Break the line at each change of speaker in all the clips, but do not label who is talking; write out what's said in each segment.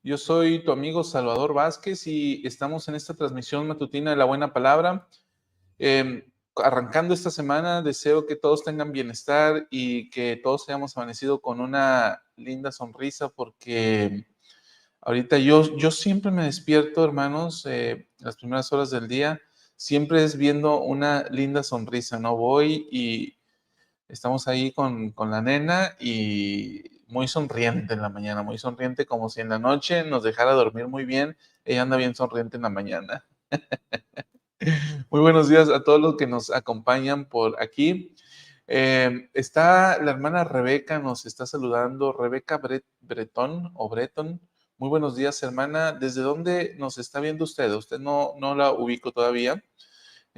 Yo soy tu amigo Salvador Vázquez y estamos en esta transmisión matutina de La Buena Palabra. Arrancando esta semana, deseo que todos tengan bienestar y que todos hayamos amanecido con una linda sonrisa, porque ahorita yo siempre me despierto, hermanos, las primeras horas del día, siempre es viendo una linda sonrisa, ¿no? Voy y estamos ahí con la nena y muy sonriente en la mañana, muy sonriente, como si en la noche nos dejara dormir muy bien. Ella anda bien sonriente en la mañana. Muy buenos días a todos los que nos acompañan por aquí. Está la hermana Rebeca, nos está saludando. Rebeca Bretón o Breton. Muy buenos días, hermana. ¿Desde dónde nos está viendo usted? Usted no la ubico todavía.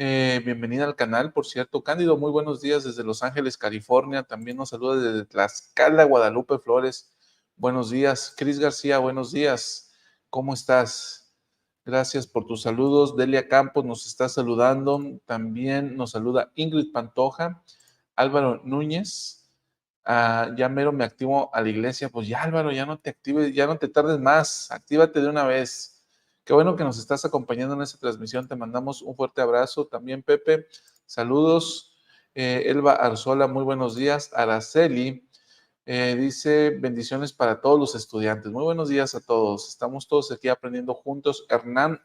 Bienvenida al canal, por cierto. Cándido, muy buenos días desde Los Ángeles, California. También nos saluda desde Tlaxcala, Guadalupe Flores. Buenos días. Cris García, buenos días. ¿Cómo estás? Gracias por tus saludos. Delia Campos nos está saludando. También nos saluda Ingrid Pantoja. Álvaro Núñez. Ya mero me activo a la iglesia. Pues ya, Álvaro, ya no te actives, ya no te tardes más. Actívate de una vez. Qué bueno que nos estás acompañando en esta transmisión. Te mandamos un fuerte abrazo. También, Pepe, saludos. Elba Arzola, muy buenos días. Araceli dice bendiciones para todos los estudiantes. Muy buenos días a todos. Estamos todos aquí aprendiendo juntos. Hernán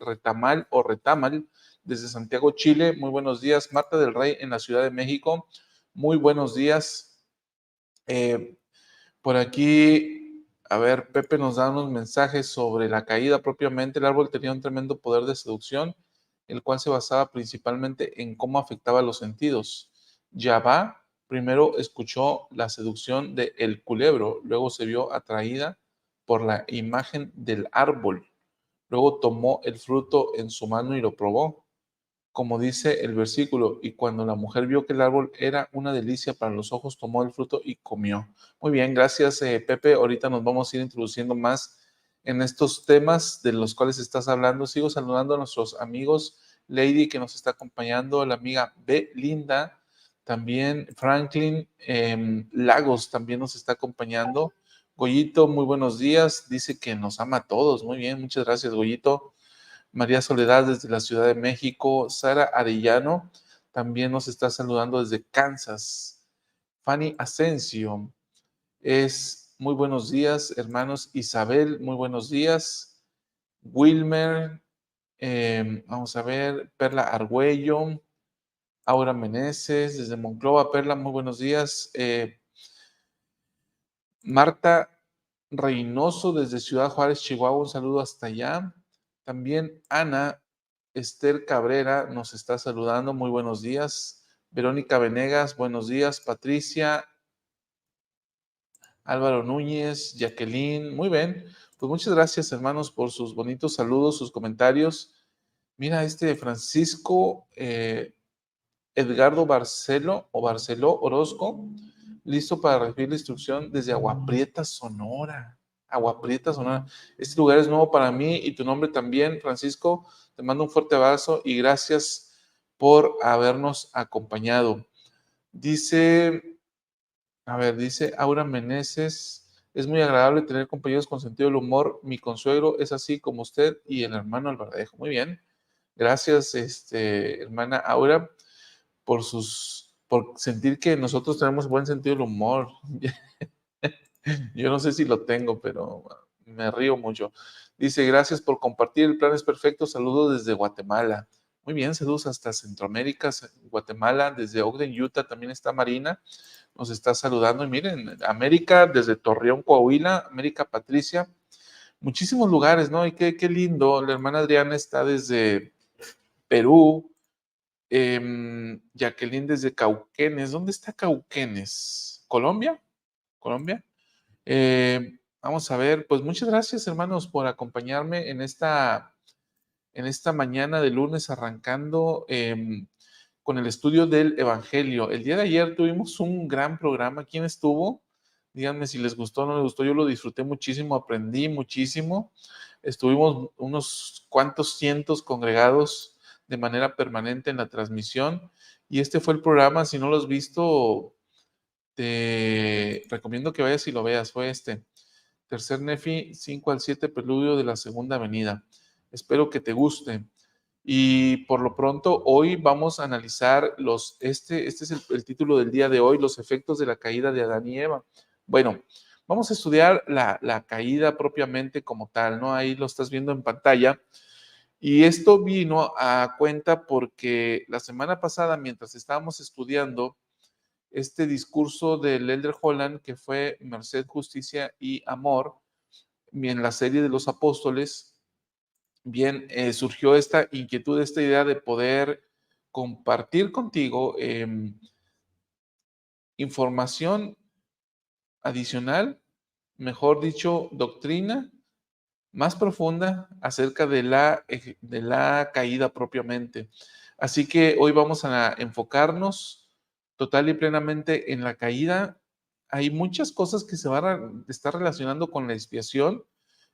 Retamal o Retamal desde Santiago, Chile. Muy buenos días. Marta del Rey en la Ciudad de México. Muy buenos días. Por aquí, a ver, Pepe nos da unos mensajes sobre la caída propiamente. El árbol tenía un tremendo poder de seducción, el cual se basaba principalmente en cómo afectaba los sentidos. Yahvá primero escuchó la seducción de el culebro, luego se vio atraída por la imagen del árbol. Luego tomó el fruto en su mano y lo probó, como dice el versículo, y cuando la mujer vio que el árbol era una delicia para los ojos, tomó el fruto y comió. Muy bien, gracias, Pepe. Ahorita nos vamos a ir introduciendo más en estos temas de los cuales estás hablando. Sigo saludando a nuestros amigos, Lady, que nos está acompañando, la amiga Belinda, también Franklin Lagos también nos está acompañando. Goyito, muy buenos días. Dice que nos ama a todos. Muy bien, muchas gracias, Goyito. María Soledad desde la Ciudad de México. Sara Arellano también nos está saludando desde Kansas. Fanny Asensio es muy buenos días, hermanos. Isabel, muy buenos días. Wilmer, vamos a ver, Perla Argüello, Aura Meneses desde Monclova. Perla, muy buenos días. Marta Reynoso desde Ciudad Juárez, Chihuahua, un saludo hasta allá. También Ana Esther Cabrera nos está saludando, muy buenos días. Verónica Venegas, buenos días. Patricia, Álvaro Núñez, Jacqueline, muy bien. Pues muchas gracias, hermanos, por sus bonitos saludos, sus comentarios. Mira, este de Francisco Edgardo Barceló Orozco, listo para recibir la instrucción desde Agua Prieta, Sonora. Agua Prieta, Sonora. Este lugar es nuevo para mí y tu nombre también, Francisco. Te mando un fuerte abrazo y gracias por habernos acompañado. Dice, dice Aura Meneses, es muy agradable tener compañeros con sentido del humor. Mi consuegro es así como usted y el hermano Alvardejo. Muy bien. Gracias, hermana Aura, por sentir que nosotros tenemos buen sentido del humor. Yo no sé si lo tengo, pero me río mucho. Dice, gracias por compartir, el plan es perfecto, saludos desde Guatemala. Muy bien, saludos hasta Centroamérica, Guatemala, desde Ogden, Utah, también está Marina, nos está saludando. Y miren, América, desde Torreón, Coahuila, América Patricia, muchísimos lugares, ¿no? Y qué lindo, la hermana Adriana está desde Perú, Jacqueline desde Cauquenes. ¿Dónde está Cauquenes? ¿Colombia? ¿Colombia? Vamos a ver, pues muchas gracias, hermanos, por acompañarme en esta mañana de lunes, arrancando con el estudio del Evangelio. El día de ayer tuvimos un gran programa. ¿Quién estuvo? Díganme si les gustó o no les gustó. Yo lo disfruté muchísimo, aprendí muchísimo. Estuvimos unos cuantos cientos congregados de manera permanente en la transmisión. Y este fue el programa. Si no lo has visto, te recomiendo que vayas y lo veas. Fue este. Tercer Nefi 5 al 7, Preludio de la Segunda Venida. Espero que te guste. Y por lo pronto, hoy vamos a analizar este es el título del día de hoy, los efectos de la caída de Adán y Eva. Bueno, vamos a estudiar la caída propiamente como tal, ¿no? Ahí lo estás viendo en pantalla. Y esto vino a cuenta porque la semana pasada, mientras estábamos estudiando este discurso del Elder Holland, que fue Merced, Justicia y Amor, en la serie de los apóstoles, bien, surgió esta inquietud, esta idea de poder compartir contigo información adicional, mejor dicho, doctrina más profunda acerca de la caída propiamente. Así que hoy vamos a enfocarnos total y plenamente en la caída. Hay muchas cosas que se van a estar relacionando con la expiación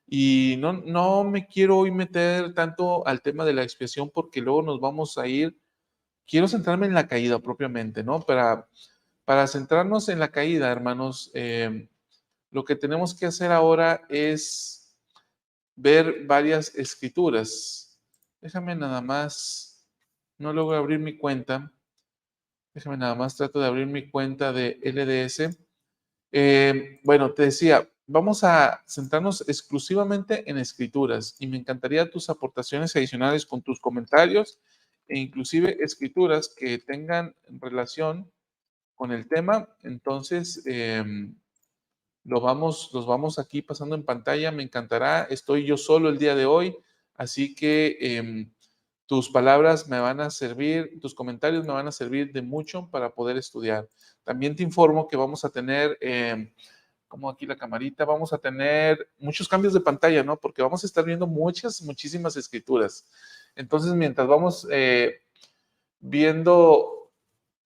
y no me quiero hoy meter tanto al tema de la expiación porque luego nos vamos a ir. Quiero centrarme en la caída propiamente, ¿no? Para centrarnos en la caída, hermanos, lo que tenemos que hacer ahora es ver varias escrituras. Déjame nada más, no logro abrir mi cuenta. Déjame nada más, trato de abrir mi cuenta de LDS. Bueno, te decía, vamos a centrarnos exclusivamente en escrituras y me encantaría tus aportaciones adicionales con tus comentarios e inclusive escrituras que tengan relación con el tema. Entonces, los vamos aquí pasando en pantalla, me encantará. Estoy yo solo el día de hoy, así que tus palabras me van a servir, tus comentarios me van a servir de mucho para poder estudiar. También te informo que vamos a tener, como aquí la camarita, vamos a tener muchos cambios de pantalla, ¿no? Porque vamos a estar viendo muchísimas escrituras. Entonces, mientras vamos viendo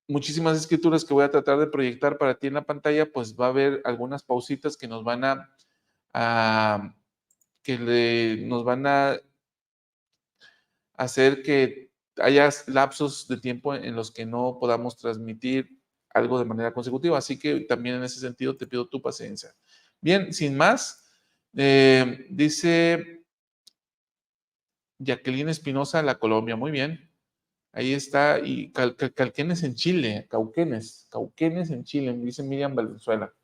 muchísimas escrituras que voy a tratar de proyectar para ti en la pantalla, pues va a haber algunas pausitas que nos van nos van a hacer que haya lapsos de tiempo en los que no podamos transmitir algo de manera consecutiva. Así que también en ese sentido te pido tu paciencia. Bien, sin más, dice Jacqueline Espinosa, La Colombia. Muy bien. Ahí está, y Calquenes en Chile, Cauquenes en Chile, dice Miriam Valenzuela.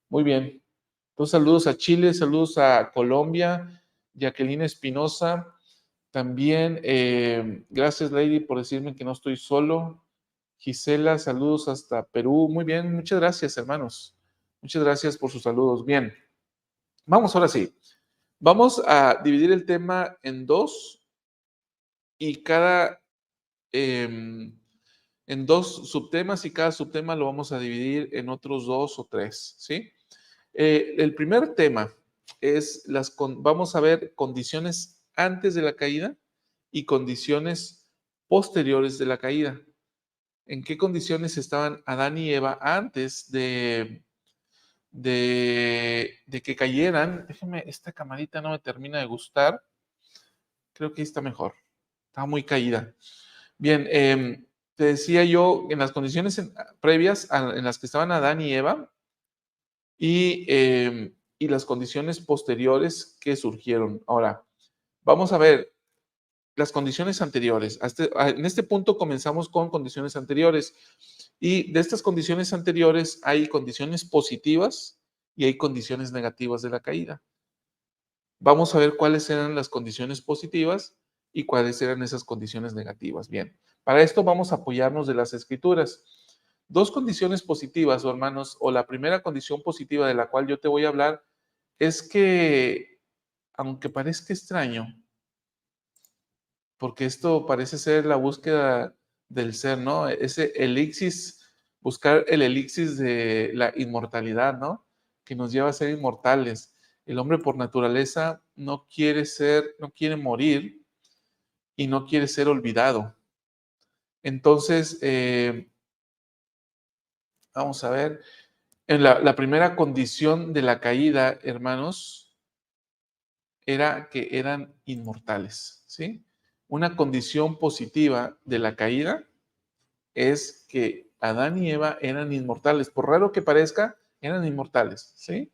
Muy bien. Entonces, saludos a Chile, saludos a Colombia, Jacqueline Espinosa. También, gracias, Lady, por decirme que no estoy solo. Gisela, saludos hasta Perú. Muy bien, muchas gracias, hermanos. Muchas gracias por sus saludos. Bien, vamos ahora sí. Vamos a dividir el tema en dos y en dos subtemas y cada subtema lo vamos a dividir en otros dos o tres, ¿sí? El primer tema es vamos a ver condiciones antes de la caída y condiciones posteriores de la caída. ¿En qué condiciones estaban Adán y Eva antes de que cayeran? Déjeme, esta camarita no me termina de gustar. Creo que ahí está mejor. Estaba muy caída. Bien, te decía yo, en las condiciones previas en las que estaban Adán y Eva y las condiciones posteriores que surgieron. Ahora, vamos a ver las condiciones anteriores. En este punto comenzamos con condiciones anteriores. Y de estas condiciones anteriores hay condiciones positivas y hay condiciones negativas de la caída. Vamos a ver cuáles eran las condiciones positivas y cuáles eran esas condiciones negativas. Bien, para esto vamos a apoyarnos de las escrituras. Dos condiciones positivas, o hermanos, o la primera condición positiva de la cual yo te voy a hablar es que, aunque parezca extraño, porque esto parece ser la búsqueda del ser, ¿no? Ese elixir, buscar el elixir de la inmortalidad, ¿no? Que nos lleva a ser inmortales. El hombre por naturaleza no quiere morir y no quiere ser olvidado. Entonces, vamos a ver, en la primera condición de la caída, hermanos, era que eran inmortales, ¿sí? Una condición positiva de la caída es que Adán y Eva eran inmortales. Por raro que parezca, eran inmortales, ¿sí?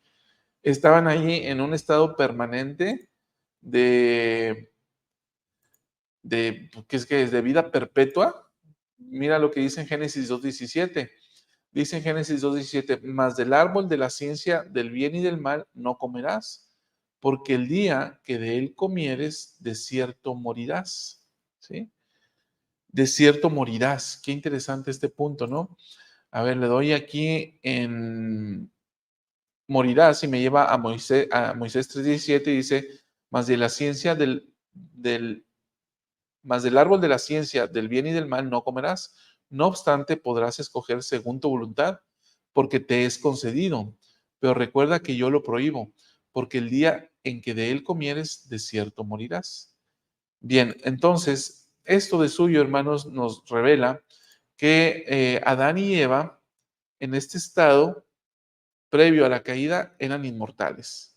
estaban ahí en un estado permanente de ¿qué es que es? De vida perpetua. Mira lo que dice en Génesis 2:17. Dice en Génesis 2:17, mas del árbol de la ciencia del bien y del mal no comerás, porque el día que de él comieres, de cierto morirás. ¿Sí? De cierto morirás. Qué interesante este punto, ¿no? A ver, le doy aquí en morirás y me lleva a Moisés 3:17 y dice, mas de la ciencia mas del árbol de la ciencia del bien y del mal no comerás. No obstante, podrás escoger según tu voluntad, porque te es concedido. Pero recuerda que yo lo prohíbo, porque el día en que de él comieres, de cierto morirás. Bien, entonces, esto de suyo, hermanos, nos revela que Adán y Eva, en este estado, previo a la caída, eran inmortales.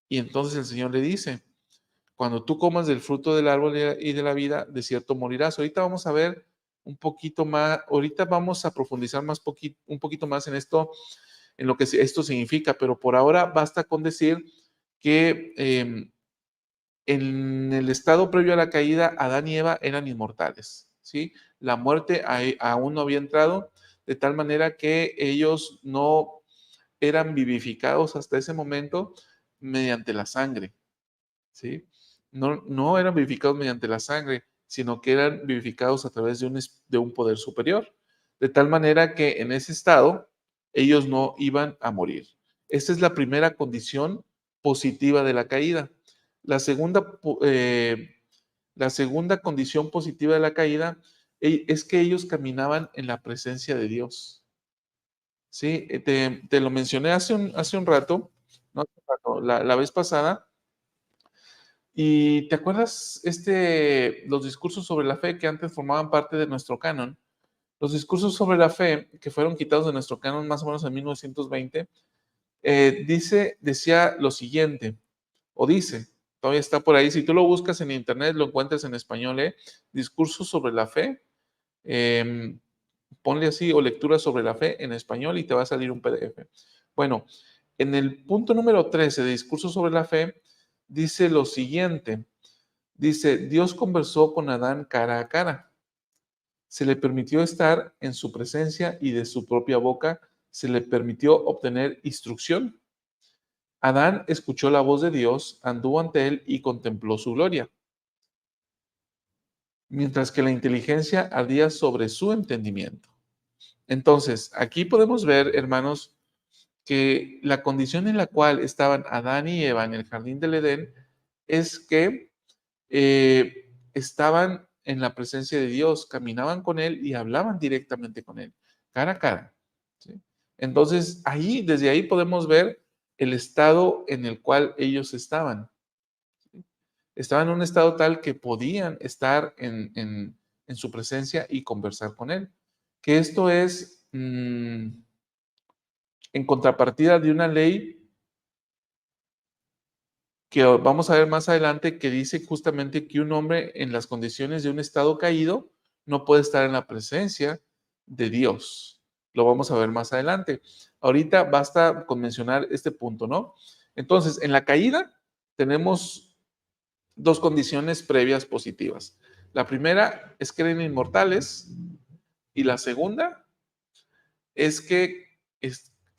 Y entonces el Señor le dice, cuando tú comas del fruto del árbol y de la vida, de cierto morirás. Ahorita vamos a ver un poquito más, ahorita vamos a profundizar un poquito más en esto, en lo que esto significa, pero por ahora basta con decir que en el estado previo a la caída, Adán y Eva eran inmortales, ¿sí? La muerte aún no había entrado, de tal manera que ellos no eran vivificados hasta ese momento mediante la sangre, ¿sí? No eran vivificados mediante la sangre, sino que eran vivificados a través de un poder superior, de tal manera que en ese estado ellos no iban a morir. Esta es la primera condición positiva de la caída. La segunda, la segunda condición positiva de la caída es que ellos caminaban en la presencia de Dios. Sí, te lo mencioné hace un rato, ¿no? La vez pasada. ¿Y te acuerdas los discursos sobre la fe que antes formaban parte de nuestro canon? Los discursos sobre la fe que fueron quitados de nuestro canon más o menos en 1920, decía lo siguiente, o dice, todavía está por ahí, si tú lo buscas en internet lo encuentras en español, discursos sobre la fe, em, ponle así, o lectura sobre la fe en español y te va a salir un PDF. Bueno, en el punto número 13 de discursos sobre la fe, dice lo siguiente. Dice, Dios conversó con Adán cara a cara. Se le permitió estar en su presencia y de su propia boca se le permitió obtener instrucción. Adán escuchó la voz de Dios, anduvo ante él y contempló su gloria, mientras que la inteligencia ardía sobre su entendimiento. Entonces, aquí podemos ver, hermanos, que la condición en la cual estaban Adán y Eva en el jardín del Edén es que estaban en la presencia de Dios, caminaban con Él y hablaban directamente con Él, cara a cara. ¿Sí? Entonces, desde ahí podemos ver el estado en el cual ellos estaban. ¿Sí? Estaban en un estado tal que podían estar en su presencia y conversar con Él. Que esto es en contrapartida de una ley que vamos a ver más adelante, que dice justamente que un hombre en las condiciones de un estado caído no puede estar en la presencia de Dios. Lo vamos a ver más adelante. Ahorita basta con mencionar este punto, ¿no? Entonces, en la caída tenemos dos condiciones previas positivas. La primera es que eran inmortales y la segunda es que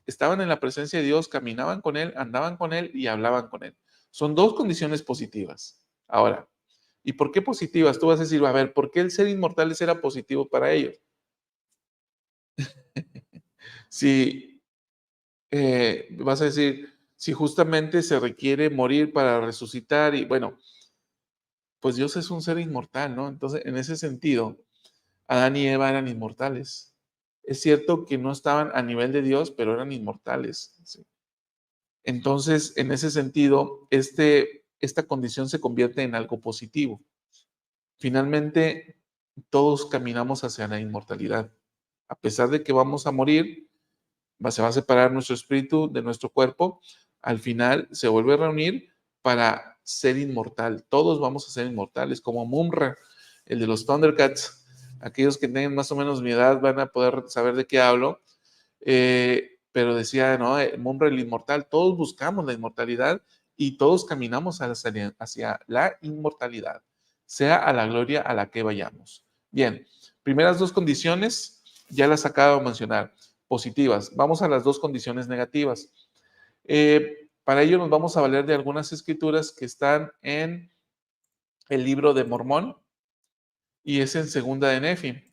estaban en la presencia de Dios, caminaban con Él, andaban con Él y hablaban con Él. Son dos condiciones positivas. Ahora, ¿y por qué positivas? Tú vas a decir, a ver, ¿por qué el ser inmortales era positivo para ellos? Si vas a decir, si justamente se requiere morir para resucitar y bueno, pues Dios es un ser inmortal, ¿no? Entonces, en ese sentido, Adán y Eva eran inmortales. Es cierto que no estaban a nivel de Dios, pero eran inmortales. ¿Sí? Entonces, en ese sentido, esta condición se convierte en algo positivo. Finalmente, todos caminamos hacia la inmortalidad. A pesar de que vamos a morir, se va a separar nuestro espíritu de nuestro cuerpo, al final se vuelve a reunir para ser inmortal. Todos vamos a ser inmortales, como Mumra, el de los Thundercats. Aquellos que tengan más o menos mi edad van a poder saber de qué hablo. pero decía, no, Munra el inmortal, todos buscamos la inmortalidad y todos caminamos hacia la inmortalidad, sea a la gloria a la que vayamos. Bien, primeras dos condiciones, ya las acabo de mencionar, positivas. Vamos a las dos condiciones negativas. Para ello nos vamos a valer de algunas escrituras que están en el libro de Mormón y es en Segunda de Nefi.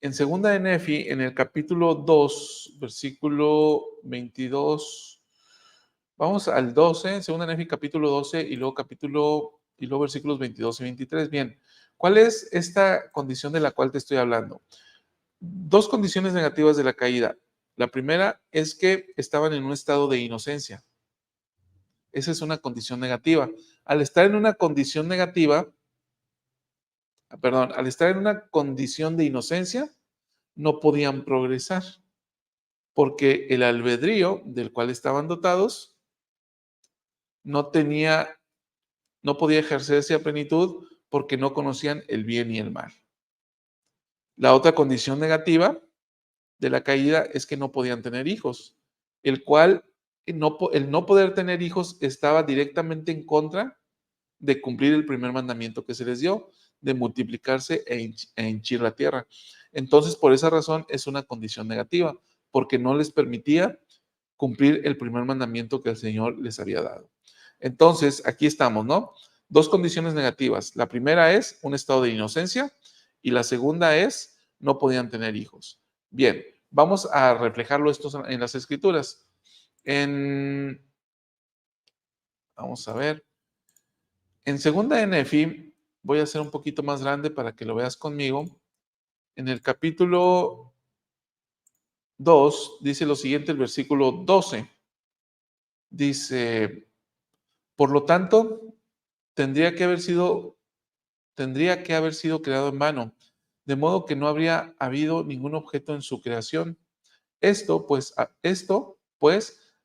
En Segunda de Nefi, en el capítulo 2, versículo 22, vamos al 12, Segunda de Nefi capítulo 12 y luego versículos 22 y 23. Bien, ¿cuál es esta condición de la cual te estoy hablando? Dos condiciones negativas de la caída. La primera es que estaban en un estado de inocencia. Esa es una condición negativa. Al estar en una condición negativa, al estar en una condición de inocencia, no podían progresar, porque el albedrío del cual estaban dotados no podía ejercerse a plenitud porque no conocían el bien y el mal. La otra condición negativa de la caída es que no podían tener hijos, el cual el no poder tener hijos estaba directamente en contra de cumplir el primer mandamiento que se les dio, de multiplicarse e henchir la tierra. Entonces, por esa razón es una condición negativa, porque no les permitía cumplir el primer mandamiento que el Señor les había dado. Entonces, aquí estamos, ¿no? Dos condiciones negativas. La primera es un estado de inocencia y la segunda es no podían tener hijos. Bien, vamos a reflejarlo esto en las escrituras. Vamos a ver. En Segunda de Nefi, voy a hacer un poquito más grande para que lo veas conmigo. En el capítulo 2 dice lo siguiente, el versículo 12. Dice, por lo tanto, tendría que haber sido creado en vano, de modo que no habría habido ningún objeto en su creación. Esto pues,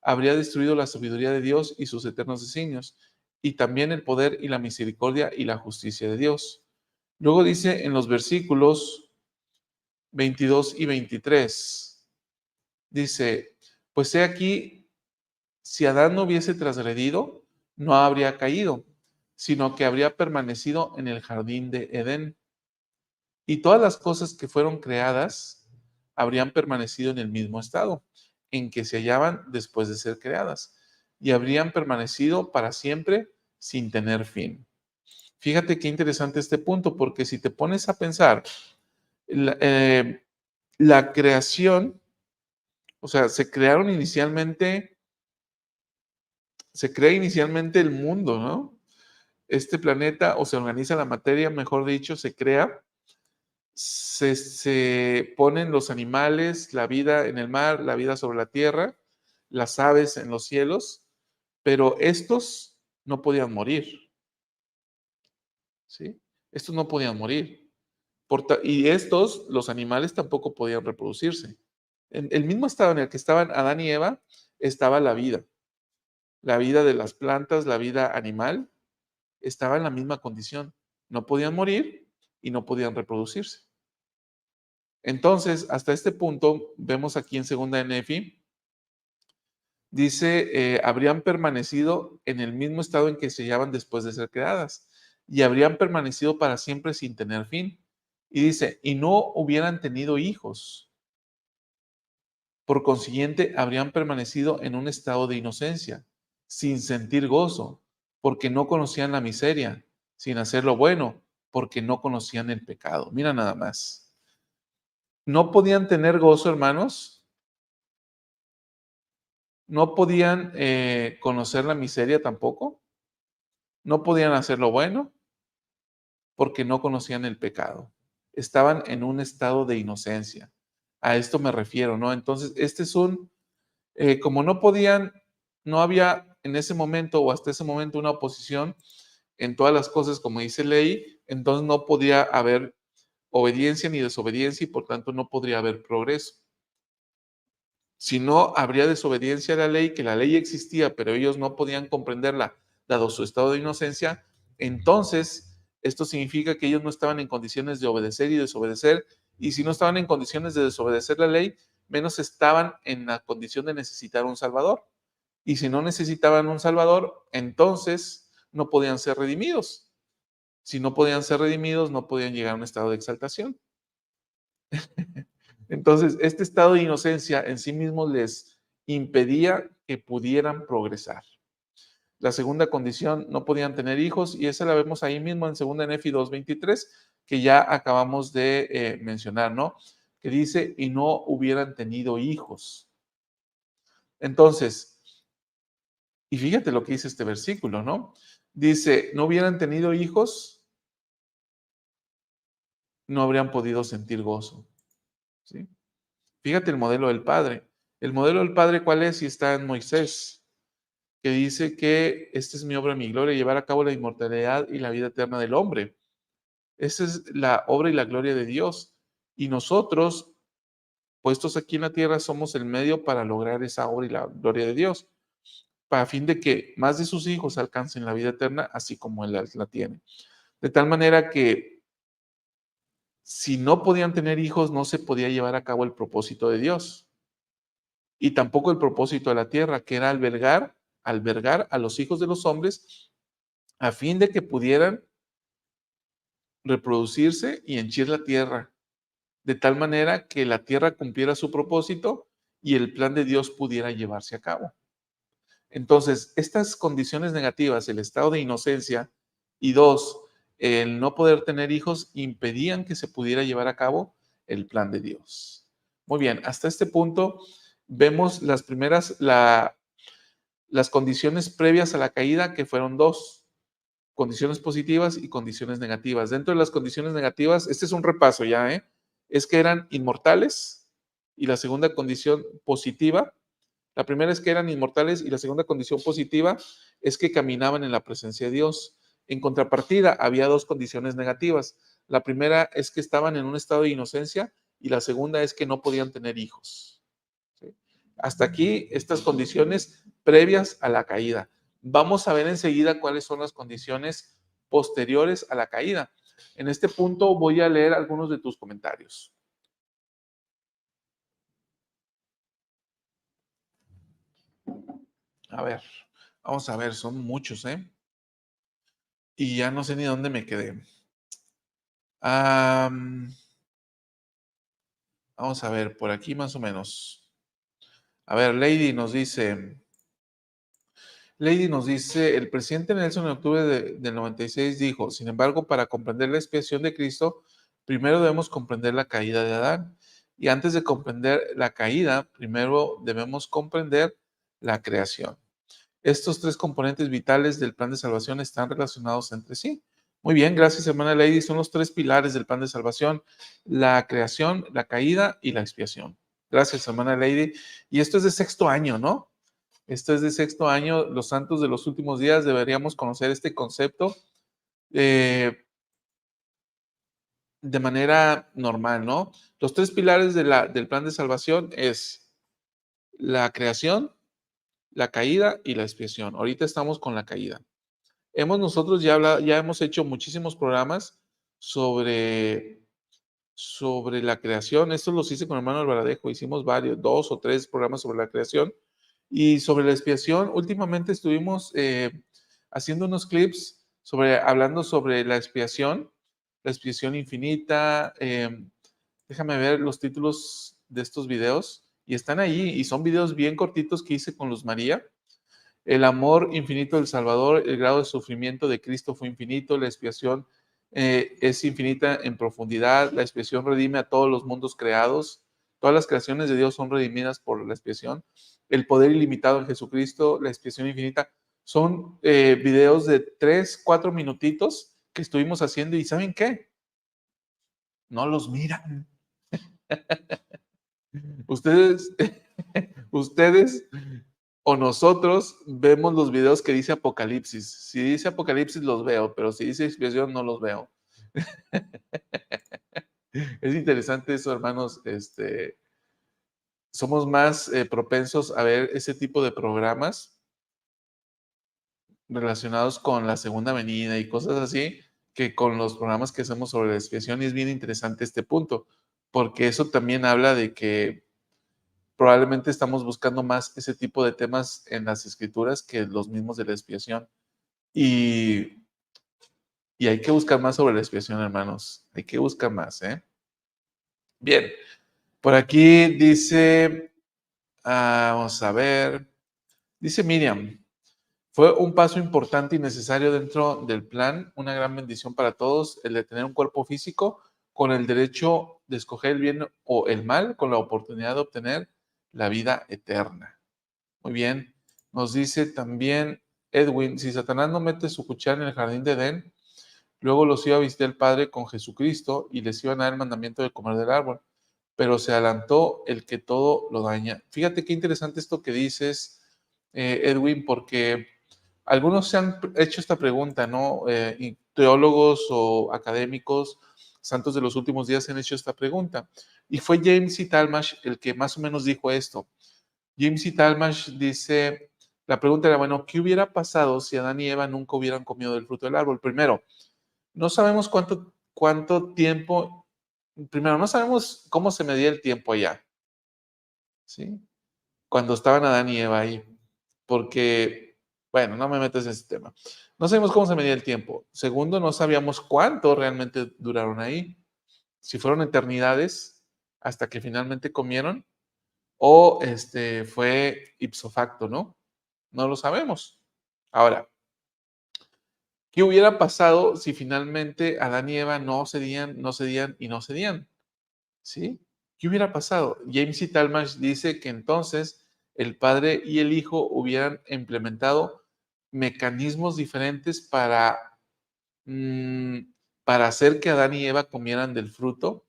habría destruido la sabiduría de Dios y sus eternos designios, y también el poder y la misericordia y la justicia de Dios. Luego dice en los versículos 22 y 23, dice, pues he aquí, si Adán no hubiese transgredido, no habría caído, sino que habría permanecido en el jardín de Edén. Y todas las cosas que fueron creadas habrían permanecido en el mismo estado en que se hallaban después de ser creadas, y habrían permanecido para siempre sin tener fin. Fíjate qué interesante este punto, porque si te pones a pensar, la creación, o sea, se crea inicialmente el mundo, ¿no? Este planeta, o se organiza la materia, mejor dicho, se crea, se ponen los animales, la vida en el mar, la vida sobre la tierra, las aves en los cielos, pero estos no podían morir, ¿sí? Estos no podían morir. Y los animales tampoco podían reproducirse. En el mismo estado en el que estaban Adán y Eva, estaba la vida de las plantas, la vida animal, estaba en la misma condición. No podían morir y no podían reproducirse. Entonces, hasta este punto, vemos aquí en Segunda de Nefi, dice, habrían permanecido en el mismo estado en que se hallaban después de ser creadas, y habrían permanecido para siempre sin tener fin. Y dice, y no hubieran tenido hijos. Por consiguiente, habrían permanecido en un estado de inocencia, sin sentir gozo, porque no conocían la miseria, sin hacer lo bueno, porque no conocían el pecado. Mira nada más. No podían tener gozo, hermanos. No podían conocer la miseria tampoco. No podían hacer lo bueno porque no conocían el pecado. Estaban en un estado de inocencia. A esto me refiero, ¿no? Entonces, como no había en ese momento o hasta ese momento una oposición en todas las cosas, como dice ley, entonces no podía haber obediencia ni desobediencia y por tanto no podría haber progreso. Si no, habría desobediencia a la ley, que la ley existía, pero ellos no podían comprenderla, dado su estado de inocencia. Entonces, esto significa que ellos no estaban en condiciones de obedecer y desobedecer. Y si no estaban en condiciones de desobedecer la ley, menos estaban en la condición de necesitar un Salvador. Y si no necesitaban un Salvador, entonces no podían ser redimidos. Si no podían ser redimidos, no podían llegar a un estado de exaltación. Entonces, este estado de inocencia en sí mismo les impedía que pudieran progresar. La segunda condición, no podían tener hijos, y esa la vemos ahí mismo en 2 Nefi 2:23, que ya acabamos de mencionar, ¿no? Que dice, y no hubieran tenido hijos. Entonces, y fíjate lo que dice este versículo, ¿no? Dice, no hubieran tenido hijos, no habrían podido sentir gozo, ¿sí? Fíjate el modelo del Padre. El modelo del Padre, ¿cuál es? Y está en Moisés, que dice que esta es mi obra, mi gloria, llevar a cabo la inmortalidad y la vida eterna del hombre. Esa es la obra y la gloria de Dios. Y nosotros, puestos aquí en la tierra, somos el medio para lograr esa obra y la gloria de Dios, para fin de que más de sus hijos alcancen la vida eterna, así como Él la tiene. De tal manera que si no podían tener hijos, no se podía llevar a cabo el propósito de Dios. Y tampoco el propósito de la tierra, que era albergar a los hijos de los hombres a fin de que pudieran reproducirse y henchir la tierra, de tal manera que la tierra cumpliera su propósito y el plan de Dios pudiera llevarse a cabo. Entonces, estas condiciones negativas, el estado de inocencia y dos, el no poder tener hijos, impedían que se pudiera llevar a cabo el plan de Dios. Muy bien, hasta este punto vemos las primeras, las condiciones previas a la caída, que fueron dos, condiciones positivas y condiciones negativas. Dentro de las condiciones negativas, este es un repaso ya, es que eran inmortales, y la segunda condición positiva, la primera es que eran inmortales, y la segunda condición positiva es que caminaban en la presencia de Dios. En contrapartida, había dos condiciones negativas. La primera es que estaban en un estado de inocencia, y la segunda es que no podían tener hijos. ¿Sí? Hasta aquí estas condiciones previas a la caída. Vamos a ver enseguida cuáles son las condiciones posteriores a la caída. En este punto voy a leer algunos de tus comentarios. A ver, vamos a ver, son muchos, ¿eh? Y ya no sé ni dónde me quedé. Vamos a ver, por aquí más o menos. A ver, Lady nos dice, el presidente Nelson en octubre del 96 dijo, sin embargo, para comprender la expiación de Cristo, primero debemos comprender la caída de Adán. Y antes de comprender la caída, primero debemos comprender la creación. Estos tres componentes vitales del plan de salvación están relacionados entre sí. Muy bien, gracias, hermana Lady. Son los tres pilares del plan de salvación: la creación, la caída y la expiación. Gracias, hermana Lady. Y esto es de 6º año, ¿no? Esto es de 6º año. Los santos de los últimos días deberíamos conocer este concepto de manera normal, ¿no? Los tres pilares del plan de salvación es la creación, la caída y la expiación. Ahorita estamos con la caída. Nosotros ya hemos hecho muchísimos programas sobre la creación. Estos los hice con el hermano Alvaradejo. Hicimos 2 o 3 programas sobre la creación. Y sobre la expiación, últimamente estuvimos haciendo unos clips hablando sobre la expiación infinita. Déjame ver los títulos de estos videos. Y están ahí, y son videos bien cortitos que hice con Luz María. El amor infinito del Salvador, el grado de sufrimiento de Cristo fue infinito, la expiación es infinita en profundidad, la expiación redime a todos los mundos creados, todas las creaciones de Dios son redimidas por la expiación, el poder ilimitado en Jesucristo, la expiación infinita. Son videos de 3, 4 minutitos que estuvimos haciendo, y ¿saben qué? No los miran. Ustedes, ustedes o nosotros vemos los videos que dice Apocalipsis. Si dice Apocalipsis los veo, pero si dice expiación no los veo. Es interesante eso, hermanos. Somos más propensos a ver ese tipo de programas relacionados con la segunda venida y cosas así, que con los programas que hacemos sobre la expiación. Y es bien interesante este punto, porque eso también habla de que probablemente estamos buscando más ese tipo de temas en las escrituras que los mismos de la expiación. Y, y hay que buscar más sobre la expiación, hermanos. Hay que buscar más, ¿eh? Bien, por aquí dice, vamos a ver, dice Miriam, fue un paso importante y necesario dentro del plan, una gran bendición para todos, el de tener un cuerpo físico con el derecho de escoger el bien o el mal, con la oportunidad de obtener la vida eterna. Muy bien, nos dice también Edwin, si Satanás no mete su cuchara en el jardín de Edén, luego los iba a visitar el Padre con Jesucristo y les iban a dar el mandamiento de comer del árbol, pero se adelantó el que todo lo daña. Fíjate qué interesante esto que dices, Edwin, porque algunos se han hecho esta pregunta, ¿no? Y teólogos o académicos, santos de los últimos días han hecho esta pregunta. Y fue James y Talmage el que más o menos dijo esto. James y Talmage dice, la pregunta era, bueno, ¿qué hubiera pasado si Adán y Eva nunca hubieran comido del fruto del árbol? Primero, no sabemos cuánto tiempo, primero, no sabemos cómo se medía el tiempo allá, ¿sí? Cuando estaban Adán y Eva ahí, porque, bueno, no me metas en ese tema. No sabemos cómo se medía el tiempo. Segundo, no sabíamos cuánto realmente duraron ahí, si fueron eternidades hasta que finalmente comieron o fue ipso facto, ¿no? No lo sabemos. Ahora, ¿qué hubiera pasado si finalmente Adán y Eva no cedían, no cedían y no cedían? ¿Sí? ¿Qué hubiera pasado? James y Talmage dice que entonces el padre y el hijo hubieran implementado mecanismos diferentes mm, para hacer que Adán y Eva comieran del fruto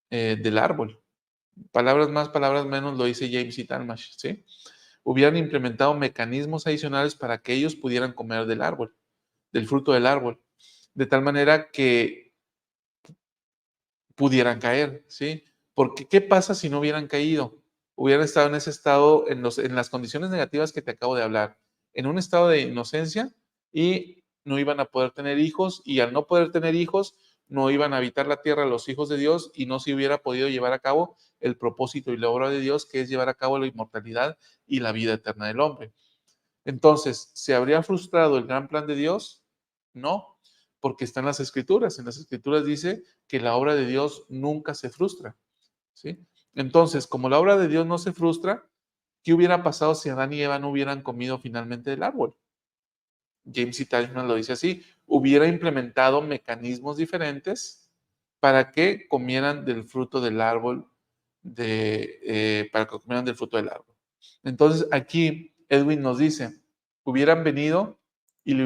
del árbol. Palabras más, palabras menos, lo dice James y Talmage, ¿sí? Hubieran implementado mecanismos adicionales para que ellos pudieran comer del árbol, del fruto del árbol, de tal manera que pudieran caer, ¿sí? Porque, ¿qué pasa si no hubieran caído? Hubieran estado en ese estado, en las condiciones negativas que te acabo de hablar, en un estado de inocencia y no iban a poder tener hijos y al no poder tener hijos, no iban a habitar la tierra los hijos de Dios y no se hubiera podido llevar a cabo el propósito y la obra de Dios, que es llevar a cabo la inmortalidad y la vida eterna del hombre. Entonces, ¿se habría frustrado el gran plan de Dios? No, porque está en las Escrituras. En las Escrituras dice que la obra de Dios nunca se frustra, ¿sí? Entonces, como la obra de Dios no se frustra, ¿qué hubiera pasado si Adán y Eva no hubieran comido finalmente del árbol? James y Teichmann lo dice así, hubiera implementado mecanismos diferentes para que comieran del fruto del árbol, para que comieran del fruto del árbol. Entonces aquí Edwin nos dice, hubieran venido y les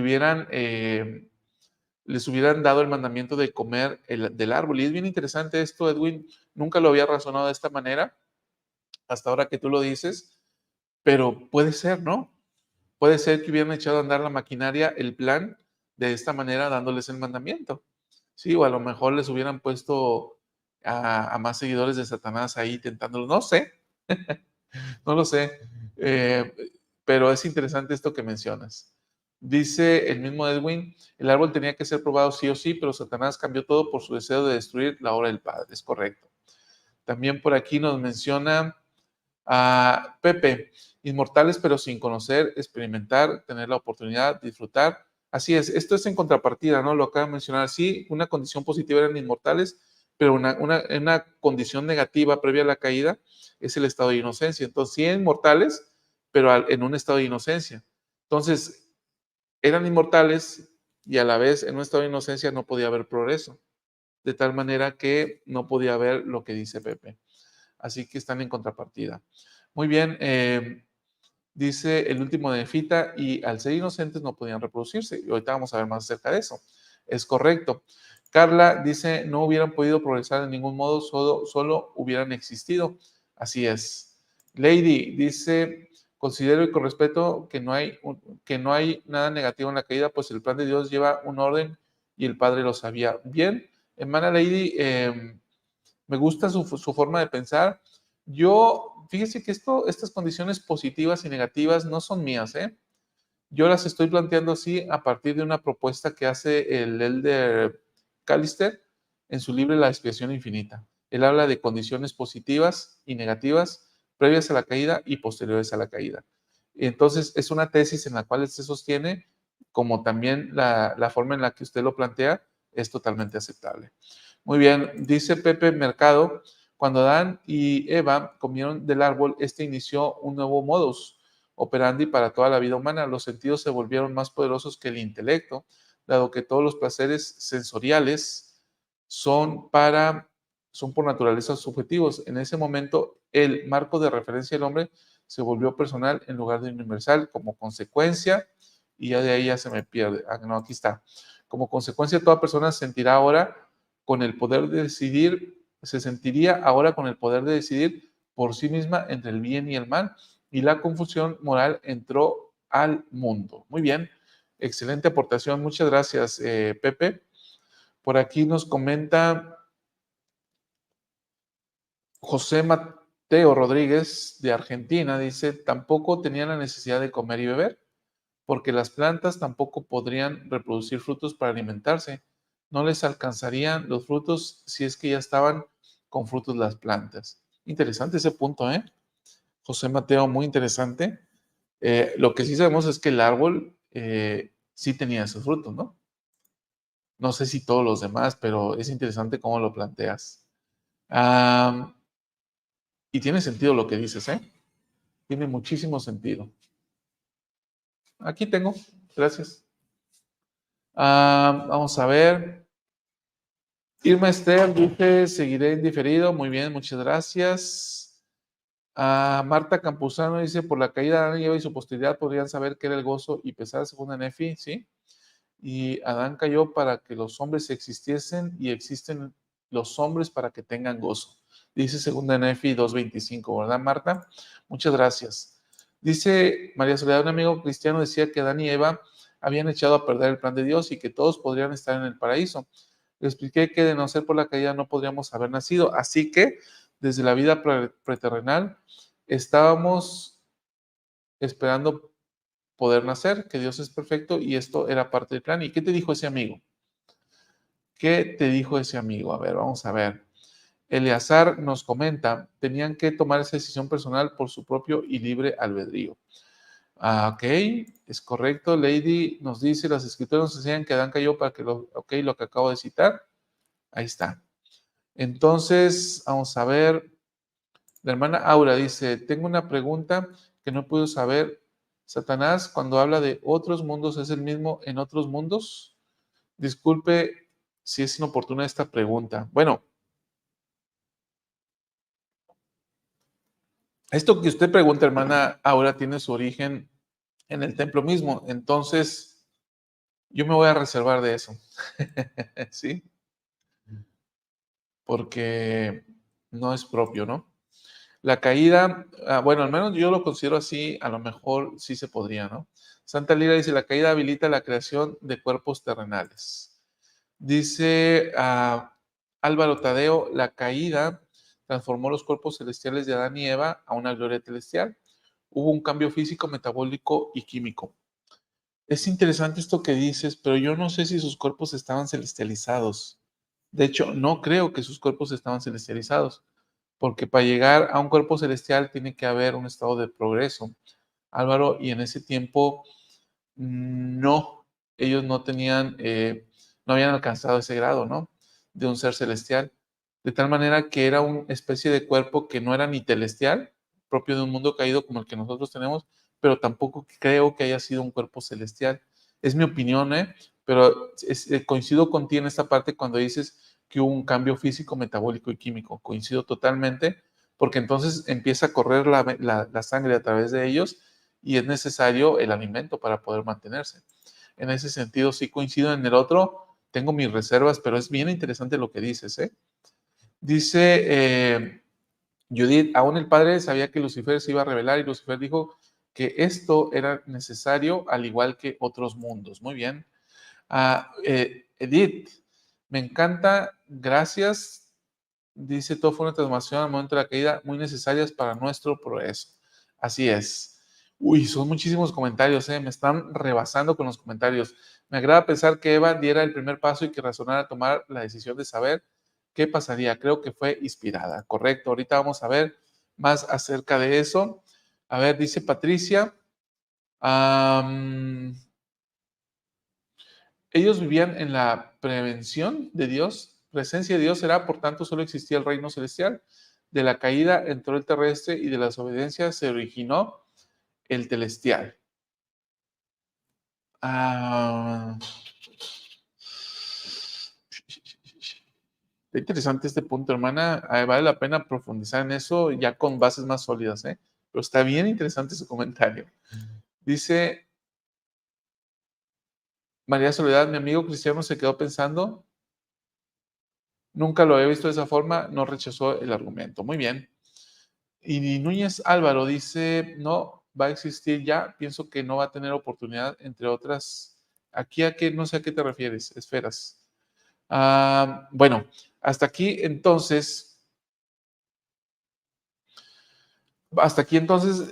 hubieran dado el mandamiento de comer del árbol. Y es bien interesante esto, Edwin, nunca lo había razonado de esta manera, hasta ahora que tú lo dices, pero puede ser, ¿no? Puede ser que hubieran echado a andar la maquinaria, el plan, de esta manera dándoles el mandamiento. Sí, o a lo mejor les hubieran puesto a más seguidores de Satanás ahí tentándolos. No sé, no lo sé. Eh, pero es interesante esto que mencionas. Dice el mismo Edwin, el árbol tenía que ser probado sí o sí, pero Satanás cambió todo por su deseo de destruir la obra del Padre. Es correcto. También por aquí nos menciona a Pepe, inmortales pero sin conocer, experimentar, tener la oportunidad, disfrutar. Así es, esto es en contrapartida, ¿no? Lo acabo de mencionar. Sí, una condición positiva eran inmortales, pero una condición negativa previa a la caída es el estado de inocencia. Entonces, sí, inmortales, pero en un estado de inocencia. Entonces, eran inmortales y a la vez en un estado de inocencia no podía haber progreso, de tal manera que no podía haber lo que dice Pepe. Así que están en contrapartida. Muy bien, dice el último de Fita, y al ser inocentes no podían reproducirse. Y ahorita vamos a ver más acerca de eso. Es correcto. Carla dice, no hubieran podido progresar de ningún modo, solo hubieran existido. Así es. Lady dice, considero y con respeto que no hay nada negativo en la caída, pues el plan de Dios lleva un orden y el Padre lo sabía. Bien, hermana Lady, me gusta su forma de pensar. Yo, fíjese que estas condiciones positivas y negativas no son mías, ¿eh? Yo las estoy planteando así a partir de una propuesta que hace el Elder Callister en su libro La expiación infinita. Él habla de condiciones positivas y negativas previas a la caída y posteriores a la caída. Entonces, es una tesis en la cual se sostiene, como también la forma en la que usted lo plantea es totalmente aceptable. Muy bien, dice Pepe Mercado, cuando Adán y Eva comieron del árbol, este inició un nuevo modus operandi para toda la vida humana. Los sentidos se volvieron más poderosos que el intelecto, dado que todos los placeres sensoriales son por naturaleza subjetivos. En ese momento, el marco de referencia del hombre se volvió personal en lugar de universal. Como consecuencia, y ya de ahí ya se me pierde. Ah, no, aquí está. Como consecuencia, toda persona sentirá ahora con el poder de decidir, se sentiría ahora con el poder de decidir por sí misma entre el bien y el mal, y la confusión moral entró al mundo. Muy bien, excelente aportación. Muchas gracias, Pepe. Por aquí nos comenta José Mateo Rodríguez de Argentina, dice, tampoco tenían la necesidad de comer y beber, porque las plantas tampoco podrían reproducir frutos para alimentarse. No les alcanzarían los frutos si es que ya estaban con frutos las plantas. Interesante ese punto, ¿eh? José Mateo, muy interesante. Lo que sí sabemos es que el árbol sí tenía esos frutos, ¿no? No sé si todos los demás, pero es interesante cómo lo planteas. Y tiene sentido lo que dices, ¿eh? Tiene muchísimo sentido. Aquí tengo, gracias. Vamos a ver. Irma Esther dice, seguiré indiferido. Muy bien, muchas gracias. Marta Campuzano dice, por la caída de Adán y Eva y su posteridad podrían saber qué era el gozo y pesar, según Nefi, ¿sí? Y Adán cayó para que los hombres existiesen y existen los hombres para que tengan gozo. Dice segunda Nefi 2:25, ¿verdad, Marta? Muchas gracias. Dice María Soledad, un amigo cristiano decía que Adán y Eva habían echado a perder el plan de Dios y que todos podrían estar en el paraíso. Le expliqué que de no ser por la caída no podríamos haber nacido. Así que desde la vida preterrenal estábamos esperando poder nacer, que Dios es perfecto y esto era parte del plan. ¿Y qué te dijo ese amigo? ¿Qué te dijo ese amigo? A ver, vamos a ver. Eleazar nos comenta, tenían que tomar esa decisión personal por su propio y libre albedrío. Ok, es correcto. Lady nos dice, las escrituras nos enseñan que Adán cayó para que lo que acabo de citar. Ahí está. Entonces, vamos a ver. La hermana Aura dice, tengo una pregunta que no puedo saber. ¿Satanás, cuando habla de otros mundos, es el mismo en otros mundos? Disculpe si es inoportuna esta pregunta. Bueno, esto que usted pregunta, hermana Aura, tiene su origen en el templo mismo. Entonces, yo me voy a reservar de eso. ¿Sí? Porque no es propio, ¿no? La caída, bueno, al menos yo lo considero así, a lo mejor sí se podría, ¿no? Santa Lira dice, la caída habilita la creación de cuerpos terrenales. Dice Álvaro Tadeo, la caída transformó los cuerpos celestiales de Adán y Eva a una gloria celestial. Hubo un cambio físico, metabólico y químico. Es interesante esto que dices, pero yo no sé si sus cuerpos estaban celestializados. De hecho, no creo que sus cuerpos estaban celestializados, porque para llegar a un cuerpo celestial tiene que haber un estado de progreso, Álvaro, y en ese tiempo no, ellos no tenían, no habían alcanzado ese grado, ¿no? De un ser celestial, de tal manera que era una especie de cuerpo que no era ni celestial, propio de un mundo caído como el que nosotros tenemos, pero tampoco creo que haya sido un cuerpo celestial. Es mi opinión, ¿eh? Pero coincido contigo en esta parte cuando dices que hubo un cambio físico, metabólico y químico. Coincido totalmente, porque entonces empieza a correr la sangre a través de ellos y es necesario el alimento para poder mantenerse. En ese sentido, sí coincido. En el otro, tengo mis reservas, pero es bien interesante lo que dices, ¿eh? Dice Judith, aún el padre sabía que Lucifer se iba a revelar y Lucifer dijo que esto era necesario al igual que otros mundos. Muy bien. Edith, me encanta, gracias. Dice, todo fue una transformación al momento de la caída, muy necesarias para nuestro progreso. Así es. Uy, son muchísimos comentarios, me están rebasando con los comentarios. Me agrada pensar que Eva diera el primer paso y que razonara tomar la decisión de saber qué pasaría. Creo que fue inspirada. Correcto, ahorita vamos a ver más acerca de eso. A ver, dice Patricia, ellos vivían en la prevención de Dios, presencia de Dios era, por tanto, solo existía el reino celestial. De la caída entró el terrestre y de la desobediencia se originó el celestial. Está interesante este punto, hermana. Vale la pena profundizar en eso ya con bases más sólidas, ¿eh? Pero está bien interesante su comentario. Dice María Soledad, mi amigo cristiano se quedó pensando, nunca lo había visto de esa forma, no rechazó el argumento. Muy bien. Y Núñez Álvaro dice, no, va a existir ya, pienso que no va a tener oportunidad, entre otras. Aquí a qué, no sé a qué te refieres, esferas. Bueno, hasta aquí entonces